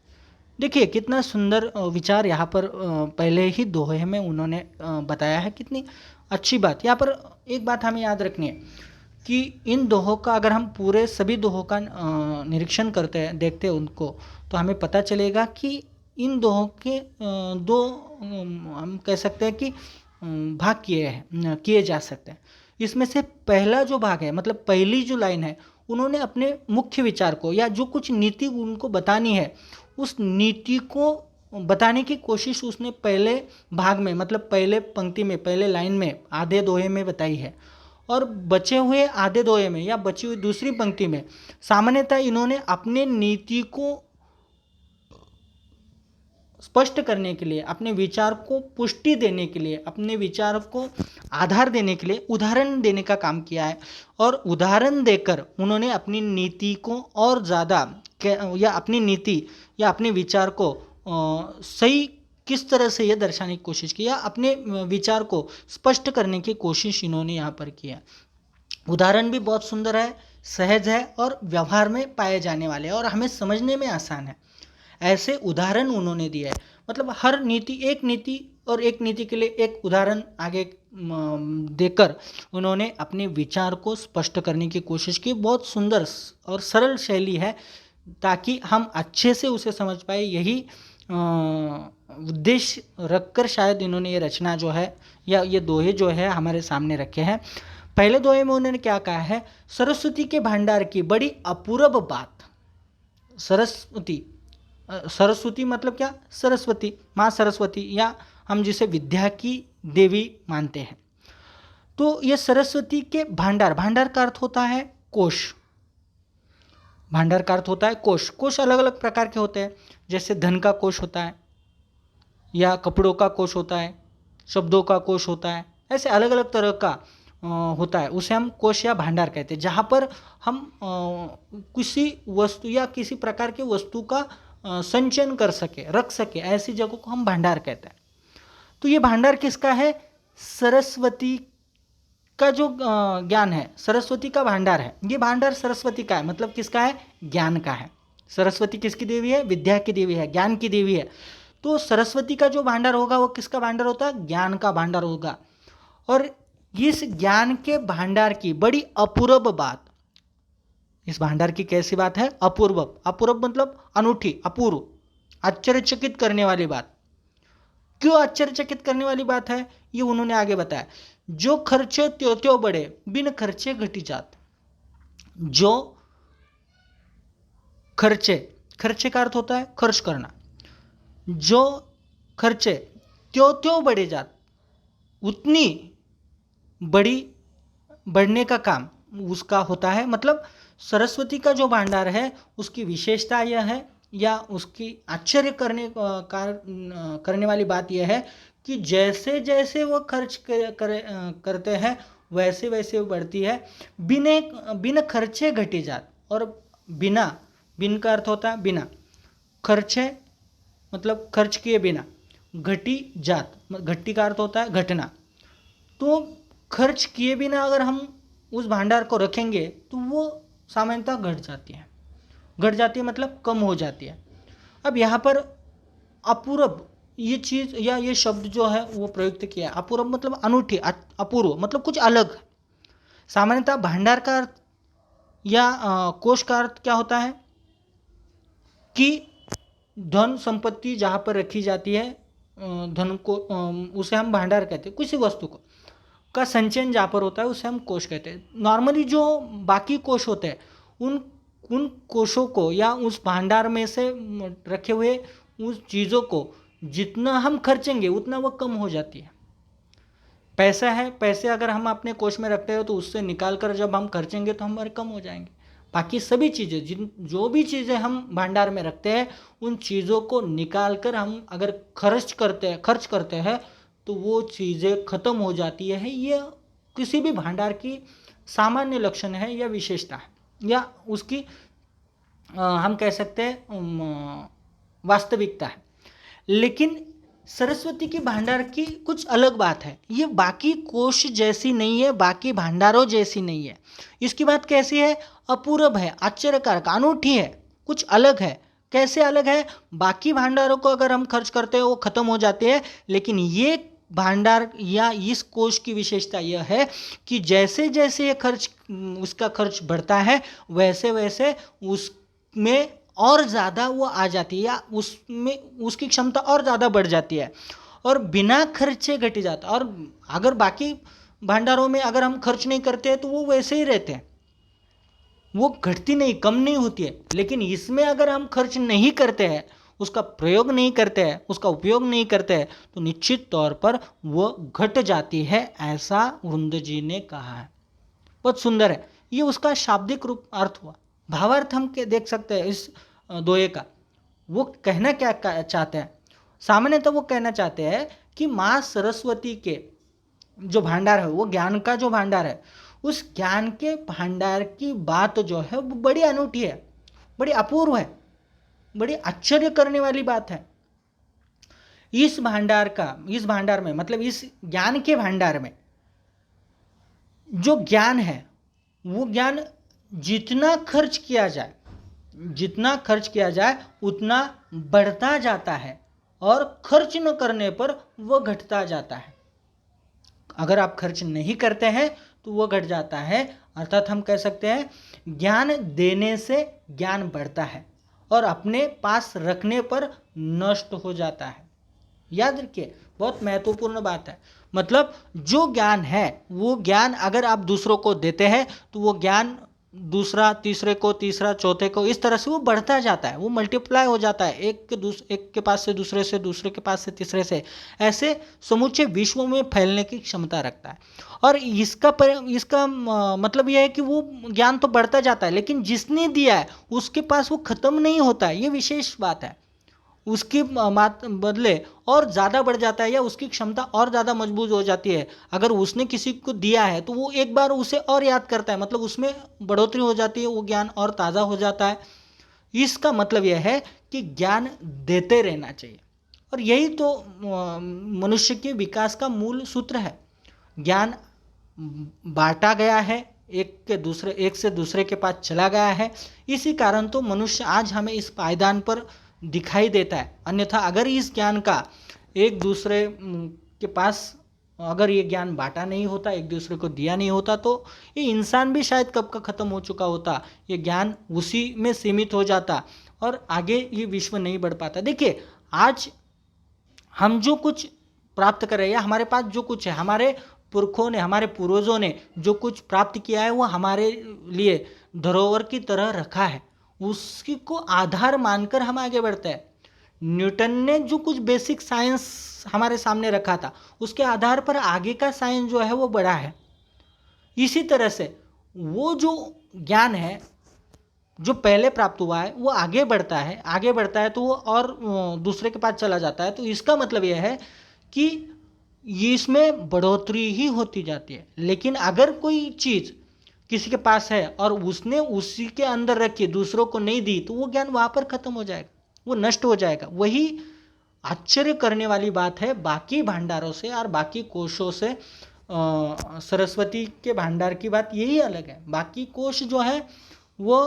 देखिए कितना सुंदर विचार यहाँ पर पहले ही दोहे में उन्होंने बताया है, कितनी अच्छी बात। यहाँ पर एक बात हमें याद रखनी है कि इन दोहों का अगर हम पूरे सभी दोहों का निरीक्षण करते हैं, देखते हैं उनको, तो हमें पता चलेगा कि इन दोहों के दो हम कह सकते हैं कि भाग किए जा सकते हैं। इसमें से पहला जो भाग है, मतलब पहली जो लाइन है, उन्होंने अपने मुख्य विचार को या जो कुछ नीति उनको बतानी है, उस नीति को बताने की कोशिश उसने पहले भाग में, मतलब पहले पंक्ति में, पहले लाइन में, आधे दोहे में बताई है। और बचे हुए आधे दोहे में या बची हुई दूसरी पंक्ति में सामान्यतः इन्होंने अपने नीति को स्पष्ट करने के लिए, अपने विचार को पुष्टि देने के लिए, अपने विचार को आधार देने के लिए उदाहरण देने का काम किया है। और उदाहरण देकर उन्होंने अपनी नीति को और ज़्यादा या अपनी नीति या अपने विचार को सही किस तरह से ये दर्शाने की कोशिश की या अपने विचार को स्पष्ट करने की कोशिश इन्होंने यहाँ पर किया। उदाहरण भी बहुत सुंदर है, सहज है और व्यवहार में पाए जाने वाले हैं और हमें समझने में आसान है, ऐसे उदाहरण उन्होंने दिए है। मतलब हर नीति, एक नीति और एक नीति के लिए एक उदाहरण आगे देकर उन्होंने अपने विचार को स्पष्ट करने की कोशिश की। बहुत सुंदर और सरल शैली है ताकि हम अच्छे से उसे समझ पाए। यही उद्देश्य रखकर शायद इन्होंने ये रचना जो है या ये दोहे जो है हमारे सामने रखे हैं। पहले दोहे में उन्होंने क्या कहा है, सरस्वती के भंडार की बड़ी अपूर्व बात। सरस्वती, सरस्वती मतलब क्या, सरस्वती, माँ सरस्वती, या हम जिसे विद्या की देवी मानते हैं। तो ये सरस्वती के भंडार, भंडार का अर्थ होता है कोश, भंडार का अर्थ होता है कोश। कोश अलग अलग प्रकार के होते हैं, जैसे धन का कोश होता है या कपड़ों का कोश होता है, शब्दों का कोश होता है, ऐसे अलग अलग तरह का होता है, उसे हम कोश या भंडार कहते हैं। जहाँ पर हम किसी वस्तु या किसी प्रकार की वस्तु का संचयन कर सके, रख सके, ऐसी जगह को हम भंडार कहते हैं। तो ये भंडार किसका है, सरस्वती का जो ज्ञान है, सरस्वती का भंडार है। ये भंडार सरस्वती का है, मतलब किसका है, ज्ञान का है। सरस्वती किसकी देवी है, विद्या की देवी है, ज्ञान की देवी है। तो सरस्वती का जो भंडार होगा वो किसका भंडार होता है, ज्ञान का भंडार होगा। और इस ज्ञान के भंडार की बड़ी अपूर्व बात, इस भंडार की कैसी बात है, अपूर्व। अपूर्व मतलब अनूठी, अपूर्व, आश्चर्यचकित करने वाली बात। क्यों आश्चर्यचकित करने वाली बात है, ये उन्होंने आगे बताया। जो खर्चे त्यों त्यों बढ़े बिन खर्चे घटी जात। जो खर्चे, खर्चे का अर्थ होता है खर्च करना। जो खर्चे त्यों त्यों बढ़े जात, उतनी बड़ी बढ़ने का काम उसका होता है। मतलब सरस्वती का जो भंडार है उसकी विशेषता यह है या उसकी आश्चर्य करने वाली बात यह है कि जैसे जैसे वो खर्च करते हैं वैसे वैसे वो बढ़ती है, बिन खर्चे घटी जात। और बिना, बिन का अर्थ होता है बिना, खर्चे मतलब खर्च किए बिना, घटी जात, घटी का अर्थ होता है घटना। तो खर्च किए बिना अगर हम उस भंडार को रखेंगे तो वो सामान्यतः घट जाती है, घट जाती है मतलब कम हो जाती है। अब यहाँ पर अपूर्व ये चीज़ या ये शब्द जो है वो प्रयुक्त किया है। अपूर्व मतलब अनूठी, अपूर्व मतलब कुछ अलग। सामान्यतः भंडार का अर्थ या कोष का अर्थ क्या होता है कि धन संपत्ति जहाँ पर रखी जाती है, धन को उसे हम भंडार कहते हैं। किसी वस्तु को का संचयन जहाँ पर होता है उसे हम कोष कहते हैं। नॉर्मली जो बाकी कोष होते हैं उन कोषों को या उस भंडार में से रखे हुए उस चीज़ों को जितना हम खर्चेंगे उतना वो कम हो जाती है। पैसा है, पैसे अगर हम अपने कोष में रखते हैं तो उससे निकाल कर जब हम खर्चेंगे तो हमारे कम हो जाएंगे। बाकी सभी चीज़ें, जो भी चीज़ें हम भंडार में रखते हैं उन चीज़ों को निकाल कर हम अगर खर्च करते हैं तो वो चीज़ें खत्म हो जाती है। ये किसी भी भंडार की सामान्य लक्षण है या विशेषता है या उसकी हम कह सकते हैं वास्तविकता है। लेकिन सरस्वती की भंडार की कुछ अलग बात है, ये बाकी कोश जैसी नहीं है, बाकी भंडारों जैसी नहीं है। इसकी बात कैसी है? अपूर्व है, आश्चर्यकारक, अनूठी है, कुछ अलग है। कैसे अलग है? बाकी भंडारों को अगर हम खर्च करते हैं वो खत्म हो जाते हैं, लेकिन ये भंडार या इस कोष की विशेषता यह है कि जैसे जैसे ये उसका खर्च बढ़ता है वैसे वैसे उसमें और ज़्यादा वो आ जाती है, या उसमें उसकी क्षमता और ज़्यादा बढ़ जाती है और बिना खर्चे घट जाता। और अगर बाकी भंडारों में अगर हम खर्च नहीं करते हैं तो वो वैसे ही रहते हैं, वो घटती नहीं, कम नहीं होती है। लेकिन इसमें अगर हम खर्च नहीं करते हैं, उसका प्रयोग नहीं करते हैं, उसका उपयोग नहीं करते हैं, तो निश्चित तौर पर वो घट जाती है, ऐसा वृंद जी ने कहा है। बहुत सुंदर है, ये उसका शाब्दिक रूप अर्थ हुआ। भावार्थ हम देख सकते हैं इस दोहे का। वो कहना क्या चाहते हैं? सामान्यतः वो कहना चाहते हैं कि माँ सरस्वती के जो भंडार है, वो ज्ञान का जो भंडार है, उस ज्ञान के भंडार की बात जो है वो बड़ी अनूठी है, बड़ी अपूर्व है, बड़ी आश्चर्य करने वाली बात है। इस भंडार में, मतलब इस ज्ञान के भंडार में जो ज्ञान है, वो ज्ञान जितना खर्च किया जाए उतना बढ़ता जाता है, और खर्च न करने पर वह घटता जाता है। अगर आप खर्च नहीं करते हैं तो वो घट जाता है। अर्थात हम कह सकते हैं ज्ञान देने से ज्ञान बढ़ता है और अपने पास रखने पर नष्ट हो जाता है। याद रखिए, बहुत महत्वपूर्ण बात है। मतलब जो ज्ञान है, वो ज्ञान अगर आप दूसरों को देते हैं तो वो ज्ञान दूसरा, तीसरे को, तीसरा, चौथे को, इस तरह से वो बढ़ता जाता है, वो मल्टीप्लाई हो जाता है, एक के पास से दूसरे से, दूसरे के पास से तीसरे से, ऐसे समूचे विश्व में फैलने की क्षमता रखता है। और इसका मतलब यह है कि वो ज्ञान तो बढ़ता जाता है, लेकिन जिसने दिया है उसके पास वो खत्म नहीं होता है, ये विशेष बात है। उसकी बदले और ज़्यादा बढ़ जाता है, या उसकी क्षमता और ज़्यादा मजबूत हो जाती है। अगर उसने किसी को दिया है तो वो एक बार उसे और याद करता है, मतलब उसमें बढ़ोतरी हो जाती है, वो ज्ञान और ताज़ा हो जाता है। इसका मतलब यह है कि ज्ञान देते रहना चाहिए, और यही तो मनुष्य के विकास का मूल सूत्र है। ज्ञान बांटा गया है, एक से दूसरे के पास चला गया है। इसी कारण तो मनुष्य आज हमें इस पायदान पर दिखाई देता है। अन्यथा अगर इस ज्ञान का एक दूसरे के पास अगर ये ज्ञान बांटा नहीं होता, एक दूसरे को दिया नहीं होता, तो ये इंसान भी शायद कब का खत्म हो चुका होता, ये ज्ञान उसी में सीमित हो जाता और आगे ये विश्व नहीं बढ़ पाता। देखिए, आज हम जो कुछ प्राप्त कर रहे हैं, या हमारे पास जो कुछ है, हमारे पुरखों ने, हमारे पूर्वजों ने जो कुछ प्राप्त किया है, वो हमारे लिए धरोहर की तरह रखा है, उसकी को आधार मानकर हम आगे बढ़ते हैं। न्यूटन ने जो कुछ बेसिक साइंस हमारे सामने रखा था, उसके आधार पर आगे का साइंस जो है वो बढ़ा है। इसी तरह से वो जो ज्ञान है जो पहले प्राप्त हुआ है वो आगे बढ़ता है तो वो और दूसरे के पास चला जाता है। तो इसका मतलब यह है कि इसमें बढ़ोतरी ही होती जाती है। लेकिन अगर कोई चीज़ किसी के पास है और उसने उसी के अंदर रखी, दूसरों को नहीं दी, तो वो ज्ञान वहाँ पर खत्म हो जाएगा, वो नष्ट हो जाएगा। वही आश्चर्य करने वाली बात है बाकी भंडारों से और बाकी कोशों से। सरस्वती के भंडार की बात यही अलग है। बाकी कोश जो है वो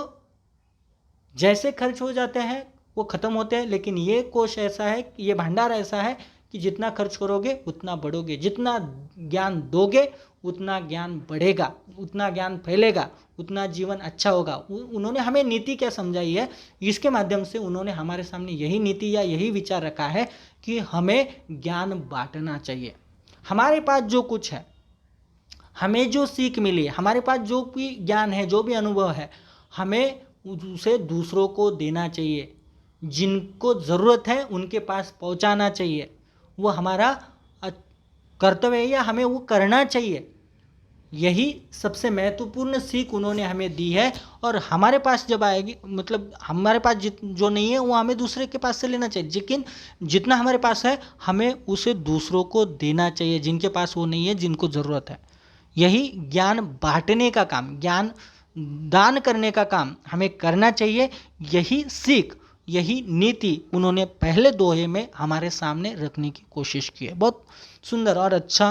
जैसे खर्च हो जाते हैं वो खत्म होते हैं, लेकिन ये कोश ऐसा है, ये भंडार ऐसा है कि जितना खर्च करोगे उतना बढ़ोगे, जितना ज्ञान दोगे उतना ज्ञान बढ़ेगा, उतना ज्ञान फैलेगा, उतना जीवन अच्छा होगा। उन्होंने हमें नीति क्या समझाई है, इसके माध्यम से उन्होंने हमारे सामने यही नीति या यही विचार रखा है कि हमें ज्ञान बांटना चाहिए। हमारे पास जो कुछ है, हमें जो सीख मिली है, हमारे पास जो भी ज्ञान है, जो भी अनुभव है, हमें उसे दूसरों को देना चाहिए। जिनको ज़रूरत है उनके पास पहुंचाना चाहिए। वो हमारा कर्तव्य है, या हमें वो करना चाहिए। यही सबसे महत्वपूर्ण सीख उन्होंने हमें दी है। और हमारे पास जब आएगी, मतलब हमारे पास जो नहीं है वो हमें दूसरे के पास से लेना चाहिए, लेकिन जितना हमारे पास है हमें उसे दूसरों को देना चाहिए, जिनके पास वो नहीं है, जिनको ज़रूरत है। यही ज्ञान बांटने का काम, ज्ञान दान करने का काम हमें करना चाहिए। यही सीख, यही नीति उन्होंने पहले दोहे में हमारे सामने रखने की कोशिश की है। बहुत सुंदर और अच्छा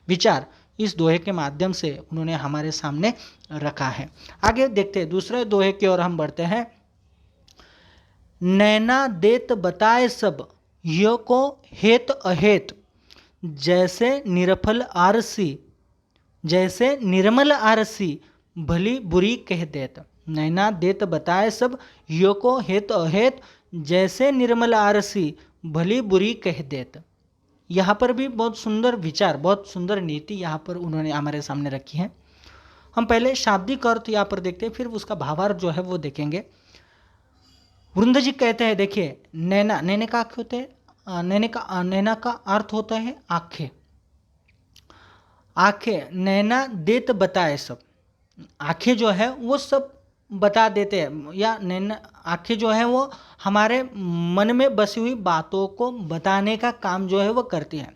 विचार इस दोहे के माध्यम से उन्होंने हमारे सामने रखा है। आगे देखते हैं, दूसरे दोहे की ओर हम बढ़ते हैं। नैना देत बताए सब, यो को हेत अहेत, जैसे निरफल आरसी, जैसे निर्मल आरसी, भली बुरी कह देत। नैना देत बताए सब, यो को हेत अहेत, जैसे निर्मल आरसी, भली बुरी कह देत। यहाँ पर भी बहुत सुंदर विचार, बहुत सुंदर नीति यहाँ पर उन्होंने हमारे सामने रखी है। हम पहले शाब्दिक अर्थ यहाँ पर देखते हैं, फिर उसका भावार्थ जो है वो देखेंगे। वृंद जी कहते हैं, देखिए नैना, नैने का आँख होते हैं, नैना का अर्थ होता है आँखें। आँखें, नैना देत बताए सब, आँखें जो है वो सब बता देते हैं, या नैना आँखें जो है वो हमारे मन में बसी हुई बातों को बताने का काम जो है वो करती है।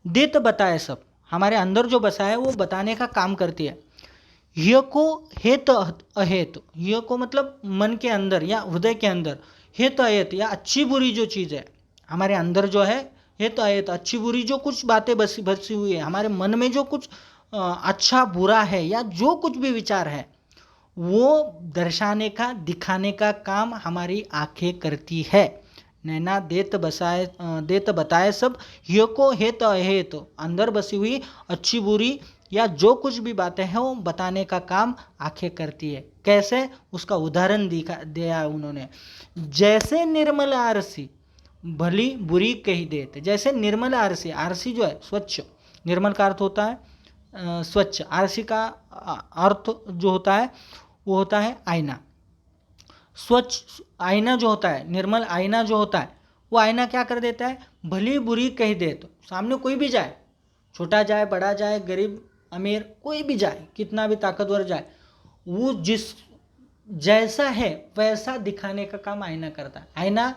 देत बताए सब, हमारे अंदर जो बसा है वो बताने का काम करती है। ये को हेत अहेत, ये को मतलब मन के अंदर या हृदय के अंदर, हेत अहेत या अच्छी बुरी जो चीज़ है हमारे अंदर जो है, हेत अहेत अच्छी बुरी जो कुछ बातें बसी हुई है हमारे मन में, जो कुछ अच्छा बुरा है या जो कुछ भी विचार है, वो दर्शाने का, दिखाने का काम हमारी आंखें करती है। नैना देत बताए सब, ये को हेत अहेत, अंदर बसी हुई अच्छी बुरी या जो कुछ भी बातें हैं वो बताने का काम आंखें करती है। कैसे, उसका उदाहरण दिया उन्होंने। जैसे निर्मल आरसी, भली बुरी कही देते। जैसे निर्मल आरसी, आरसी जो है स्वच्छ, निर्मल का अर्थ होता है स्वच्छ, आरसी का अर्थ जो होता है वो होता है आईना। स्वच्छ आईना जो होता है, निर्मल आईना जो होता है, वो आईना क्या कर देता है, भली बुरी कह दे। तो सामने कोई भी जाए, छोटा जाए, बड़ा जाए, गरीब अमीर, कोई भी जाए, कितना भी ताकतवर जाए, वो जिस जैसा है वैसा दिखाने का काम आईना करता है। आईना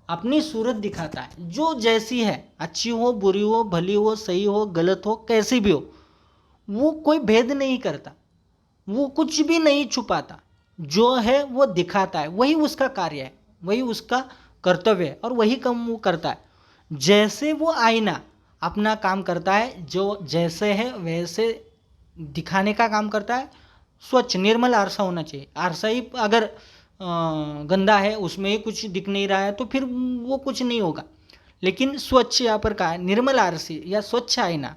अपनी सूरत दिखाता है, जो जैसी है, अच्छी हो, बुरी हो, भली हो, सही हो, गलत हो, कैसी भी हो, वो कोई भेद नहीं करता, वो कुछ भी नहीं छुपाता, जो है वो दिखाता है। वही उसका कार्य है, वही उसका कर्तव्य है और वही काम वो करता है। जैसे वो आईना अपना काम करता है, जो जैसे है वैसे दिखाने का काम करता है। स्वच्छ निर्मल आरसा होना चाहिए। आरसा ही अगर गंदा है, उसमें ही कुछ दिख नहीं रहा है, तो फिर वो कुछ नहीं होगा। लेकिन स्वच्छ यहाँ पर कहा है, निर्मल आरसी या स्वच्छ आईना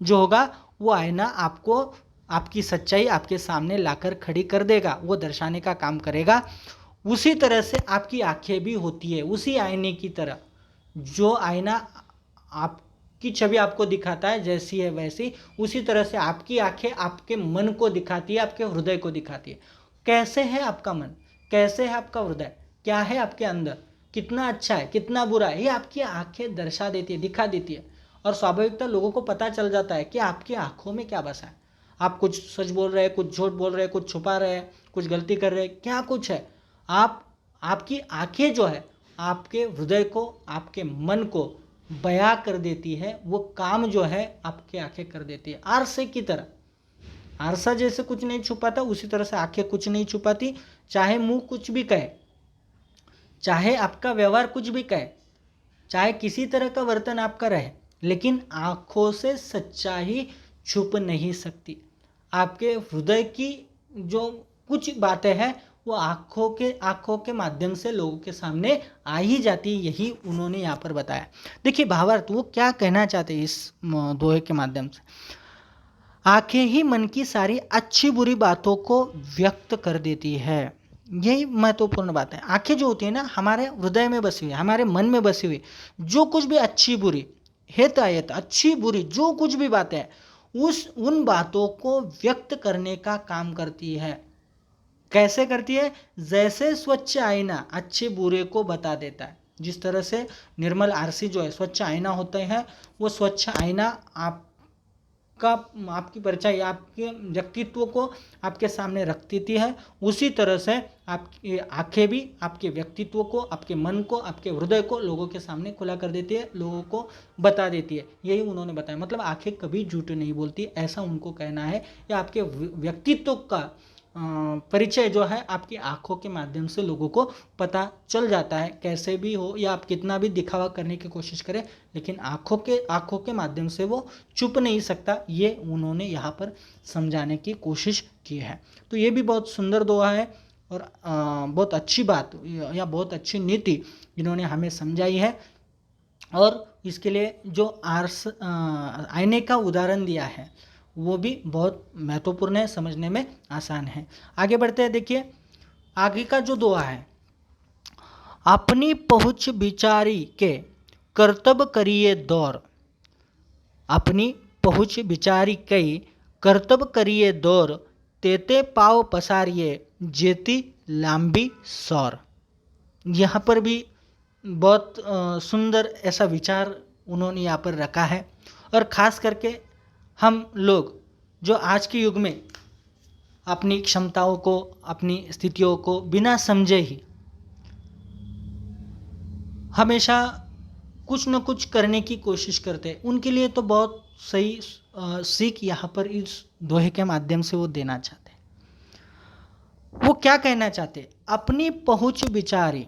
जो होगा, वो आईना आपको आपकी सच्चाई आपके सामने लाकर खड़ी कर देगा, वो दर्शाने का काम करेगा। उसी तरह से आपकी आंखें भी होती है, उसी आईने की तरह। जो आईना आपकी छवि आपको दिखाता है जैसी है वैसी, उसी तरह से आपकी आंखें आपके मन को दिखाती है, आपके हृदय को दिखाती है। कैसे है आपका मन, कैसे है आपका हृदय, क्या है आपके अंदर, कितना अच्छा है, कितना बुरा है, ये आपकी आंखें दर्शा देती है, दिखा देती है। और स्वाभाविकता लोगों को पता चल जाता है कि आपकी आंखों में क्या बसा है। आप कुछ सच बोल रहे हैं, कुछ झूठ बोल रहे हैं, कुछ छुपा रहे हैं, कुछ गलती कर रहे हैं, क्या कुछ है। आपकी आंखें जो है आपके हृदय को, आपके मन को बयां कर देती है। वो काम जो है आपकी आंखें कर देती है, आरसे की तरह। आरसा जैसे कुछ नहीं छुपाता, उसी तरह से आंखें कुछ नहीं छुपाती। चाहे मुंह कुछ भी कहे, चाहे आपका व्यवहार कुछ भी कहे, चाहे किसी तरह का वर्तन आपका रहे, लेकिन आंखों से सच्चाई छुप नहीं सकती। आपके हृदय की जो कुछ बातें हैं वो आंखों के माध्यम से लोगों के सामने आ ही जाती है। यही उन्होंने यहाँ पर बताया। देखिए भावार्थ वो क्या कहना चाहते हैं इस दोहे के माध्यम से। आंखें ही मन की सारी अच्छी बुरी बातों को व्यक्त कर देती है। यही महत्वपूर्ण बात है। आंखें जो होती है ना, हमारे हृदय में बसी हुई, हमारे मन में बसी हुई जो कुछ भी अच्छी बुरी, हेत अहेत, अच्छी बुरी जो कुछ भी बातें हैं, उन बातों को व्यक्त करने का काम करती है। कैसे करती है? जैसे स्वच्छ आईना अच्छे बुरे को बता देता है। जिस तरह से निर्मल आरसी जो है स्वच्छ आईना होते हैं, वो स्वच्छ आईना आप का आपकी परछाई आपके व्यक्तित्व को आपके सामने रख देती है, उसी तरह से आपकी आंखें भी आपके व्यक्तित्व को, आपके मन को, आपके हृदय को लोगों के सामने खुला कर देती है, लोगों को बता देती है। यही उन्होंने बताया, मतलब आंखें कभी झूठ नहीं बोलती, ऐसा उनको कहना है। या आपके व्यक्तित्व का परिचय जो है आपकी आंखों के माध्यम से लोगों को पता चल जाता है, कैसे भी हो या आप कितना भी दिखावा करने की कोशिश करें, लेकिन आंखों के माध्यम से वो छुप नहीं सकता। ये उन्होंने यहाँ पर समझाने की कोशिश की है। तो ये भी बहुत सुंदर दोहा है और बहुत अच्छी बात या बहुत अच्छी नीति इन्होंने हमें समझाई है। और इसके लिए जो आईने का उदाहरण दिया है वो भी बहुत महत्वपूर्ण है, समझने में आसान है। आगे बढ़ते हैं, देखिए आगे का जो दोहा है, अपनी पहुँच बिचारी के कर्तव्य करिए दौर, अपनी पहुँच बिचारी कई कर्तव्य करिए दौर, तेते पाव पसारिए जेती लांबी सौर। यहाँ पर भी बहुत सुंदर ऐसा विचार उन्होंने यहाँ पर रखा है। और ख़ास करके हम लोग जो आज के युग में अपनी क्षमताओं को, अपनी स्थितियों को बिना समझे ही हमेशा कुछ न कुछ करने की कोशिश करते हैं, उनके लिए तो बहुत सही सीख यहाँ पर इस दोहे के माध्यम से वो देना चाहते हैं। वो क्या कहना चाहते हैं? अपनी पहुँच विचारी,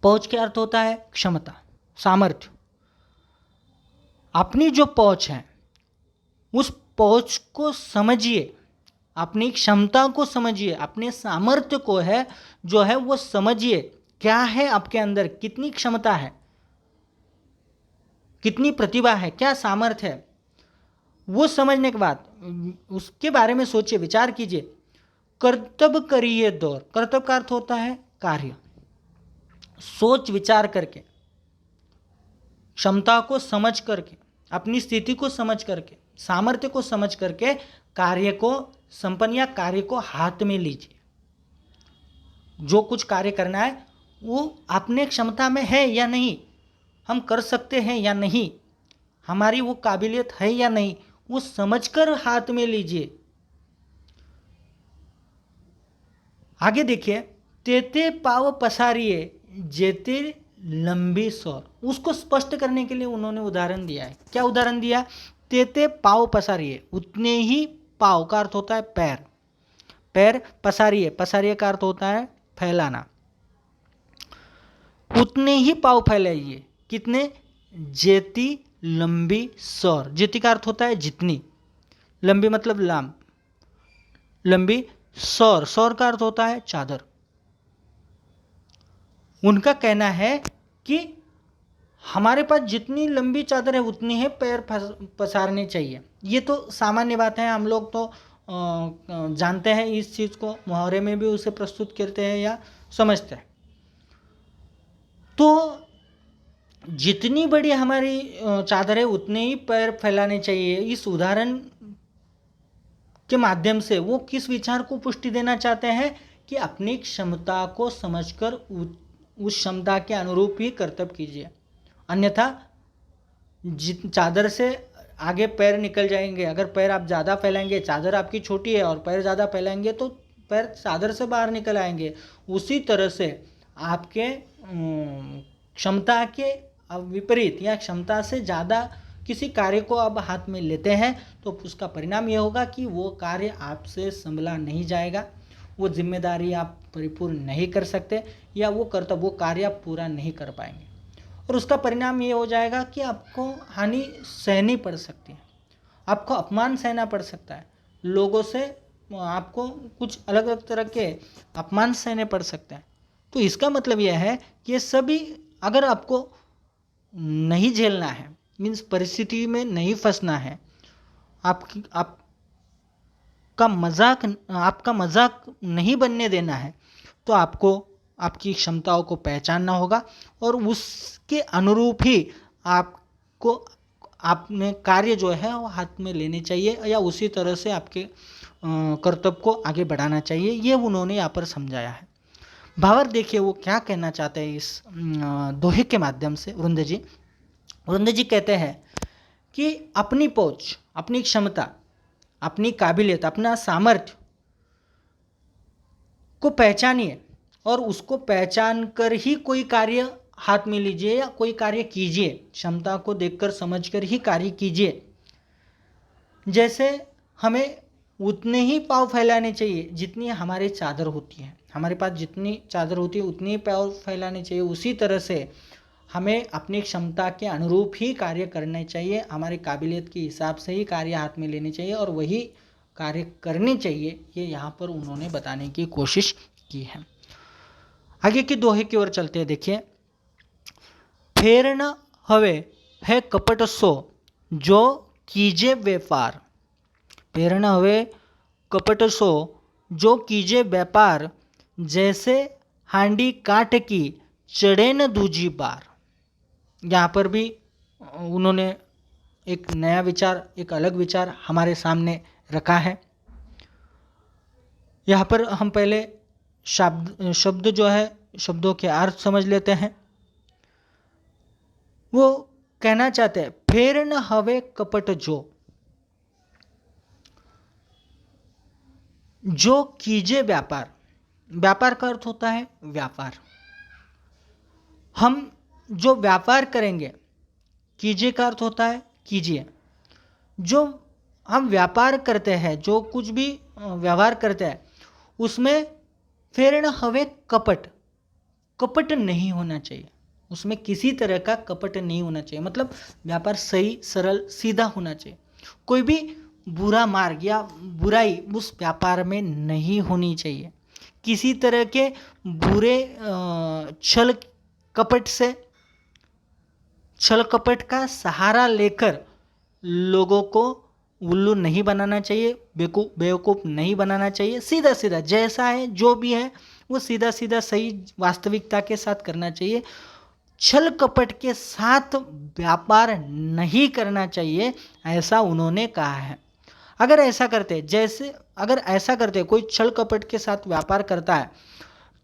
पहुँच का अर्थ होता है क्षमता, सामर्थ्य। अपनी जो पहुँच है उस पहुँच को समझिए, अपनी क्षमता को समझिए, अपने सामर्थ्य को है जो है वो समझिए, क्या है आपके अंदर, कितनी क्षमता है, कितनी प्रतिभा है, क्या सामर्थ्य है। वो समझने के बाद उसके बारे में सोचिए, विचार कीजिए। कर्तव्य करिए दौर, कर्तव्य का अर्थ होता है कार्य। सोच विचार करके, क्षमता को समझ करके, अपनी स्थिति को समझ करके, सामर्थ्य को समझ करके कार्य को संपन्न या कार्य को हाथ में लीजिए। जो कुछ कार्य करना है वो अपने क्षमता में है या नहीं, हम कर सकते हैं या नहीं, हमारी वो काबिलियत है या नहीं, वो समझकर हाथ में लीजिए। आगे देखिए, तेते पाव पसारिए जेते लंबी सौर, उसको स्पष्ट करने के लिए उन्होंने उदाहरण दिया है। क्या उदाहरण दिया? तेते पाव पसारिए, उतने ही पाव का अर्थ होता है पैर, पैर पसारिए, पसारिए का अर्थ होता है फैलाना, उतने ही पाव फैलाइए, कितने? जेती लंबी सौर, जेती का अर्थ होता है जितनी, लंबी मतलब लाम, लंबी सौर, सौर का अर्थ होता है चादर। उनका कहना है कि हमारे पास जितनी लंबी चादर है उतनी ही पैर पसारने चाहिए। ये तो सामान्य बात है, हम लोग तो जानते हैं इस चीज़ को, मुहावरे में भी उसे प्रस्तुत करते हैं या समझते हैं। तो जितनी बड़ी हमारी चादर है उतने ही पैर फैलाने चाहिए। इस उदाहरण के माध्यम से वो किस विचार को पुष्टि देना चाहते हैं कि अपनी क्षमता को समझकर उस क्षमता के अनुरूप ही कर्तव्य कीजिए, अन्यथा चादर से आगे पैर निकल जाएंगे। अगर पैर आप ज़्यादा फैलाएंगे, चादर आपकी छोटी है और पैर ज़्यादा फैलाएंगे तो पैर चादर से बाहर निकल आएंगे। उसी तरह से आपके क्षमता के विपरीत या क्षमता से ज़्यादा किसी कार्य को आप हाथ में लेते हैं तो उसका परिणाम यह होगा कि वो कार्य आपसे संभला नहीं जाएगा, वो जिम्मेदारी आप परिपूर्ण नहीं कर सकते, या वो कार्य आप पूरा नहीं कर पाएंगे। और उसका परिणाम ये हो जाएगा कि आपको हानि सहनी पड़ सकती है, आपको अपमान सहना पड़ सकता है, लोगों से आपको कुछ अलग अलग तरह के अपमान सहने पड़ सकते हैं। तो इसका मतलब यह है कि ये सभी अगर आपको नहीं झेलना है, मीन्स परिस्थिति में नहीं फंसना है, आपका मजाक नहीं बनने देना है, तो आपको आपकी क्षमताओं को पहचानना होगा और उसके अनुरूप ही आपको अपने कार्य जो है वो हाथ में लेने चाहिए, या उसी तरह से आपके कर्तव्य को आगे बढ़ाना चाहिए। ये उन्होंने यहाँ पर समझाया है। भावार्थ देखिए वो क्या कहना चाहते हैं इस दोहे के माध्यम से। वृंद जी कहते हैं कि अपनी पहुंच, अपनी क्षमता, अपनी काबिलियत, अपना सामर्थ्य को पहचानिए और उसको पहचान कर ही कोई कार्य हाथ में लीजिए या कोई कार्य कीजिए। क्षमता को देखकर समझकर ही कार्य कीजिए। जैसे हमें उतने ही पाँव फैलाने चाहिए जितनी हमारी चादर होती है। हमारे पास जितनी चादर होती है उतनी ही पाँव फैलाने चाहिए। उसी तरह से हमें अपनी क्षमता के अनुरूप ही कार्य करने चाहिए। हमारी काबिलियत के हिसाब से ही कार्य हाथ में लेने चाहिए और वही कार्य करने चाहिए। ये यहाँ पर उन्होंने बताने की कोशिश की है। आगे की दोहे की ओर चलते हैं। देखिए, फेर न हवे है कपट सो जो कीजे व्यापार। फेर न हवे कपट सो जो कीजे व्यापार, जैसे हांडी काट की चढ़े न दूजी बार। यहाँ पर भी उन्होंने एक नया विचार, एक अलग विचार हमारे सामने रखा है। यहाँ पर हम पहले शब्द जो है, शब्दों के अर्थ समझ लेते हैं। वो कहना चाहते हैं फेर न हवे कपट जो कीजे व्यापार। व्यापार का अर्थ होता है व्यापार। हम जो व्यापार करेंगे, कीजिए का अर्थ होता है कीजिए। जो हम व्यापार करते हैं, जो कुछ भी व्यवहार करते हैं, उसमें फेर न हवे कपट, कपट नहीं होना चाहिए। उसमें किसी तरह का कपट नहीं होना चाहिए। मतलब व्यापार सही, सरल, सीधा होना चाहिए। कोई भी बुरा मार्ग या बुराई उस व्यापार में नहीं होनी चाहिए। किसी तरह के बुरे छल कपट से, छल कपट का सहारा लेकर लोगों को उल्लू नहीं बनाना चाहिए, बेवकूफ़ नहीं बनाना चाहिए। सीधा सीधा जैसा है, जो भी है वो सीधा सीधा सही वास्तविकता के साथ करना चाहिए। छल कपट के साथ व्यापार नहीं करना चाहिए, ऐसा उन्होंने कहा है। अगर ऐसा करते, जैसे अगर ऐसा करते, कोई छल कपट के साथ व्यापार करता है,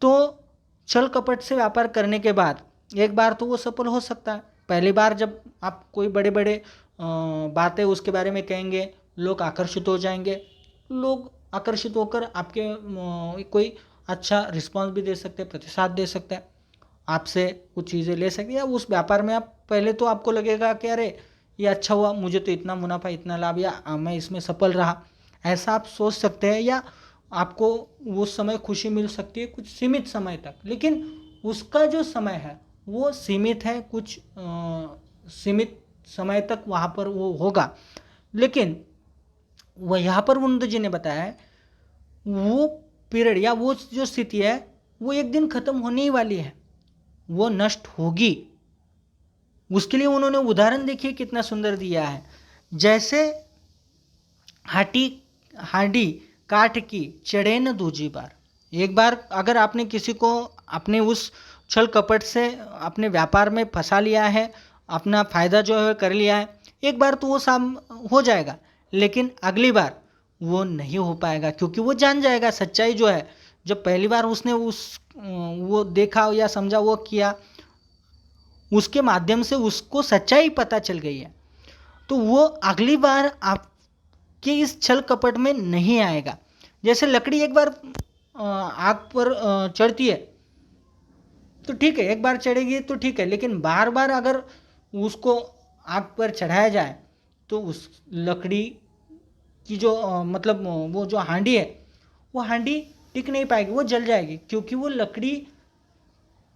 तो छल कपट से व्यापार करने के बाद एक बार तो वो सफल हो सकता है। पहली बार जब आप कोई बड़े बड़े बातें उसके बारे में कहेंगे, लोग आकर्षित हो जाएंगे। लोग आकर्षित होकर आपके कोई अच्छा रिस्पांस भी दे सकते हैं, प्रतिसाद दे सकते हैं, आपसे कुछ चीज़ें ले सकते हैं। या उस व्यापार में आप पहले तो आपको लगेगा कि अरे ये अच्छा हुआ, मुझे तो इतना मुनाफा, इतना लाभ, या मैं इसमें सफल रहा, ऐसा आप सोच सकते हैं। या आपको उस समय खुशी मिल सकती है कुछ सीमित समय तक, लेकिन उसका जो समय है वो सीमित है, कुछ सीमित समय तक वहाँ पर वो होगा। लेकिन वह यहाँ पर वरुण जी ने बताया है वो पीरियड या वो जो स्थिति है वो एक दिन खत्म होने ही वाली है, वो नष्ट होगी। उसके लिए उन्होंने उदाहरण देखिए कितना सुंदर दिया है। जैसे हांडी काट की चढ़े न दूजी बार। एक बार अगर आपने किसी को अपने उस छल कपट से अपने व्यापार में फंसा लिया है, अपना फायदा जो है कर लिया है, एक बार तो वो साम हो जाएगा, लेकिन अगली बार वो नहीं हो पाएगा, क्योंकि वो जान जाएगा सच्चाई जो है। जब पहली बार उसने वो देखा या समझा, वो किया, उसके माध्यम से उसको सच्चाई पता चल गई है, तो वो अगली बार आपके इस छल कपट में नहीं आएगा। जैसे लकड़ी एक बार आग पर चढ़ती है तो ठीक है, एक बार चढ़ेगी तो ठीक है, लेकिन बार बार अगर उसको आग पर चढ़ाया जाए तो उस लकड़ी की जो मतलब वो जो हांडी है, वो हांडी टिक नहीं पाएगी, वो जल जाएगी, क्योंकि वो लकड़ी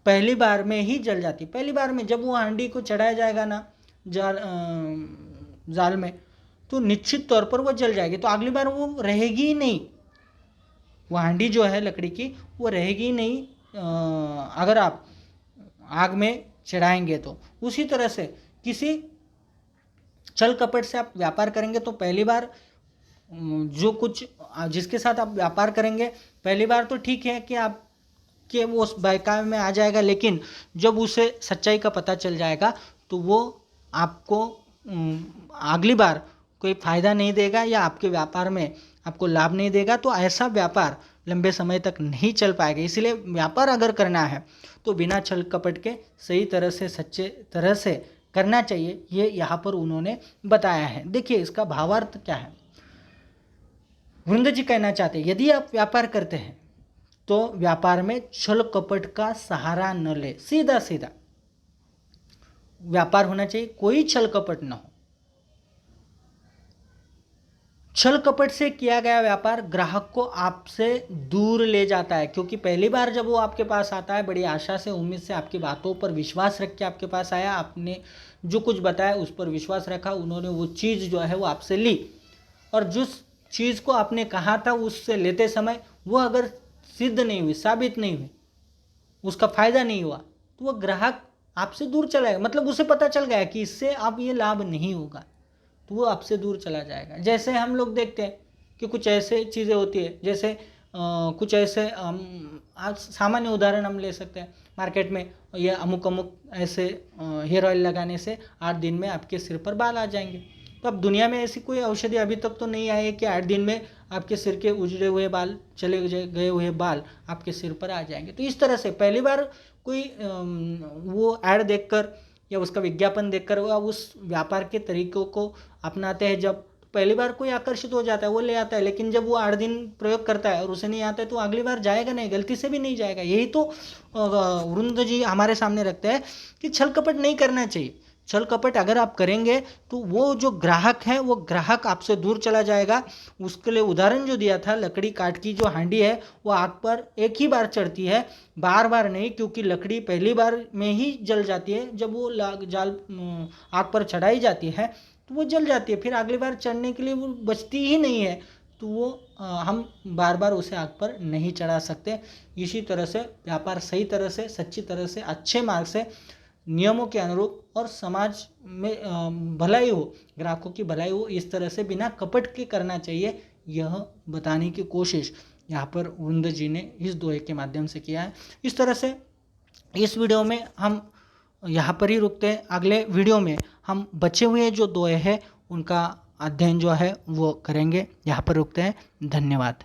पहली बार में ही जल जाती। पहली बार में जब वो हांडी को चढ़ाया जाएगा ना जाल में, तो निश्चित तौर पर वो जल जाएगी, तो अगली बार वो रहेगी ही नहीं। वो हांडी जो है लकड़ी की वो रहेगी ही नहीं अगर आप आग में चढ़ाएंगे तो। उसी तरह से किसी छल कपट से आप व्यापार करेंगे तो पहली बार जो कुछ जिसके साथ आप व्यापार करेंगे, पहली बार तो ठीक है कि आप कि वो उस बहकावे में आ जाएगा, लेकिन जब उसे सच्चाई का पता चल जाएगा तो वो आपको अगली बार कोई फ़ायदा नहीं देगा या आपके व्यापार में आपको लाभ नहीं देगा। तो ऐसा व्यापार लंबे समय तक नहीं चल पाएगा। इसलिए व्यापार अगर करना है तो बिना छल कपट के सही तरह से, सच्चे तरह से करना चाहिए, ये यहाँ पर उन्होंने बताया है। देखिए इसका भावार्थ क्या है। वृंद जी कहना चाहते हैं यदि आप व्यापार करते हैं तो व्यापार में छल कपट का सहारा न ले, सीधा सीधा व्यापार होना चाहिए, कोई छल कपट न हो। छल कपट से किया गया व्यापार ग्राहक को आपसे दूर ले जाता है, क्योंकि पहली बार जब वो आपके पास आता है बड़ी आशा से उम्मीद से आपकी बातों पर विश्वास रख के आपके पास आया, आपने जो कुछ बताया उस पर विश्वास रखा, उन्होंने वो चीज़ जो है वो आपसे ली, और जिस चीज़ को आपने कहा था उससे लेते समय वो अगर सिद्ध नहीं हुई, साबित नहीं हुई, उसका फायदा नहीं हुआ, तो वो ग्राहक आपसे दूर चला गया। मतलब उसे पता चल गया कि इससे अब ये लाभ नहीं होगा, तो वो आपसे दूर चला जाएगा। जैसे हम लोग देखते हैं कि कुछ ऐसे चीज़ें होती है, जैसे कुछ ऐसे आज सामान्य उदाहरण हम ले सकते हैं, मार्केट में ये अमुक अमुक ऐसे हेयर ऑयल लगाने से 8 दिन में आपके सिर पर बाल आ जाएंगे। तो अब दुनिया में ऐसी कोई औषधि अभी तक तो नहीं आई है कि 8 दिन में आपके सिर के उजड़े हुए बाल, चले गए हुए बाल आपके सिर पर आ जाएंगे। तो इस तरह से पहली बार कोई वो ऐड देखकर या उसका विज्ञापन देखकर वह उस व्यापार के तरीकों को अपनाते हैं, जब पहली बार कोई आकर्षित हो जाता है वो ले आता है, लेकिन जब वो 8 दिन प्रयोग करता है और उसे नहीं आता है तो अगली बार जाएगा नहीं, गलती से भी नहीं जाएगा। यही तो वरुण जी हमारे सामने रखते हैं कि छल कपट नहीं करना चाहिए। छल कपट अगर आप करेंगे तो वो जो ग्राहक है वो ग्राहक आपसे दूर चला जाएगा। उसके लिए उदाहरण जो दिया था, लकड़ी काठ की जो हांडी है वो आग पर एक ही बार चढ़ती है, बार बार नहीं, क्योंकि लकड़ी पहली बार में ही जल जाती है। जब वो जाल आग पर चढ़ाई जाती है तो वो जल जाती है, फिर अगली बार चढ़ने के लिए वो बचती ही नहीं है, तो वो हम बार बार उसे आग पर नहीं चढ़ा सकते। इसी तरह से व्यापार सही तरह से, सच्ची तरह से, अच्छे मार्ग से, नियमों के अनुरूप और समाज में भलाई हो, ग्राहकों की भलाई हो, इस तरह से बिना कपट के करना चाहिए, यह बताने की कोशिश यहाँ पर वृंद जी ने इस दोहे के माध्यम से किया है। इस तरह से इस वीडियो में हम यहाँ पर ही रुकते हैं। अगले वीडियो में हम बचे हुए जो दोहे हैं उनका अध्ययन जो है वो करेंगे। यहाँ पर रुकते हैं। धन्यवाद।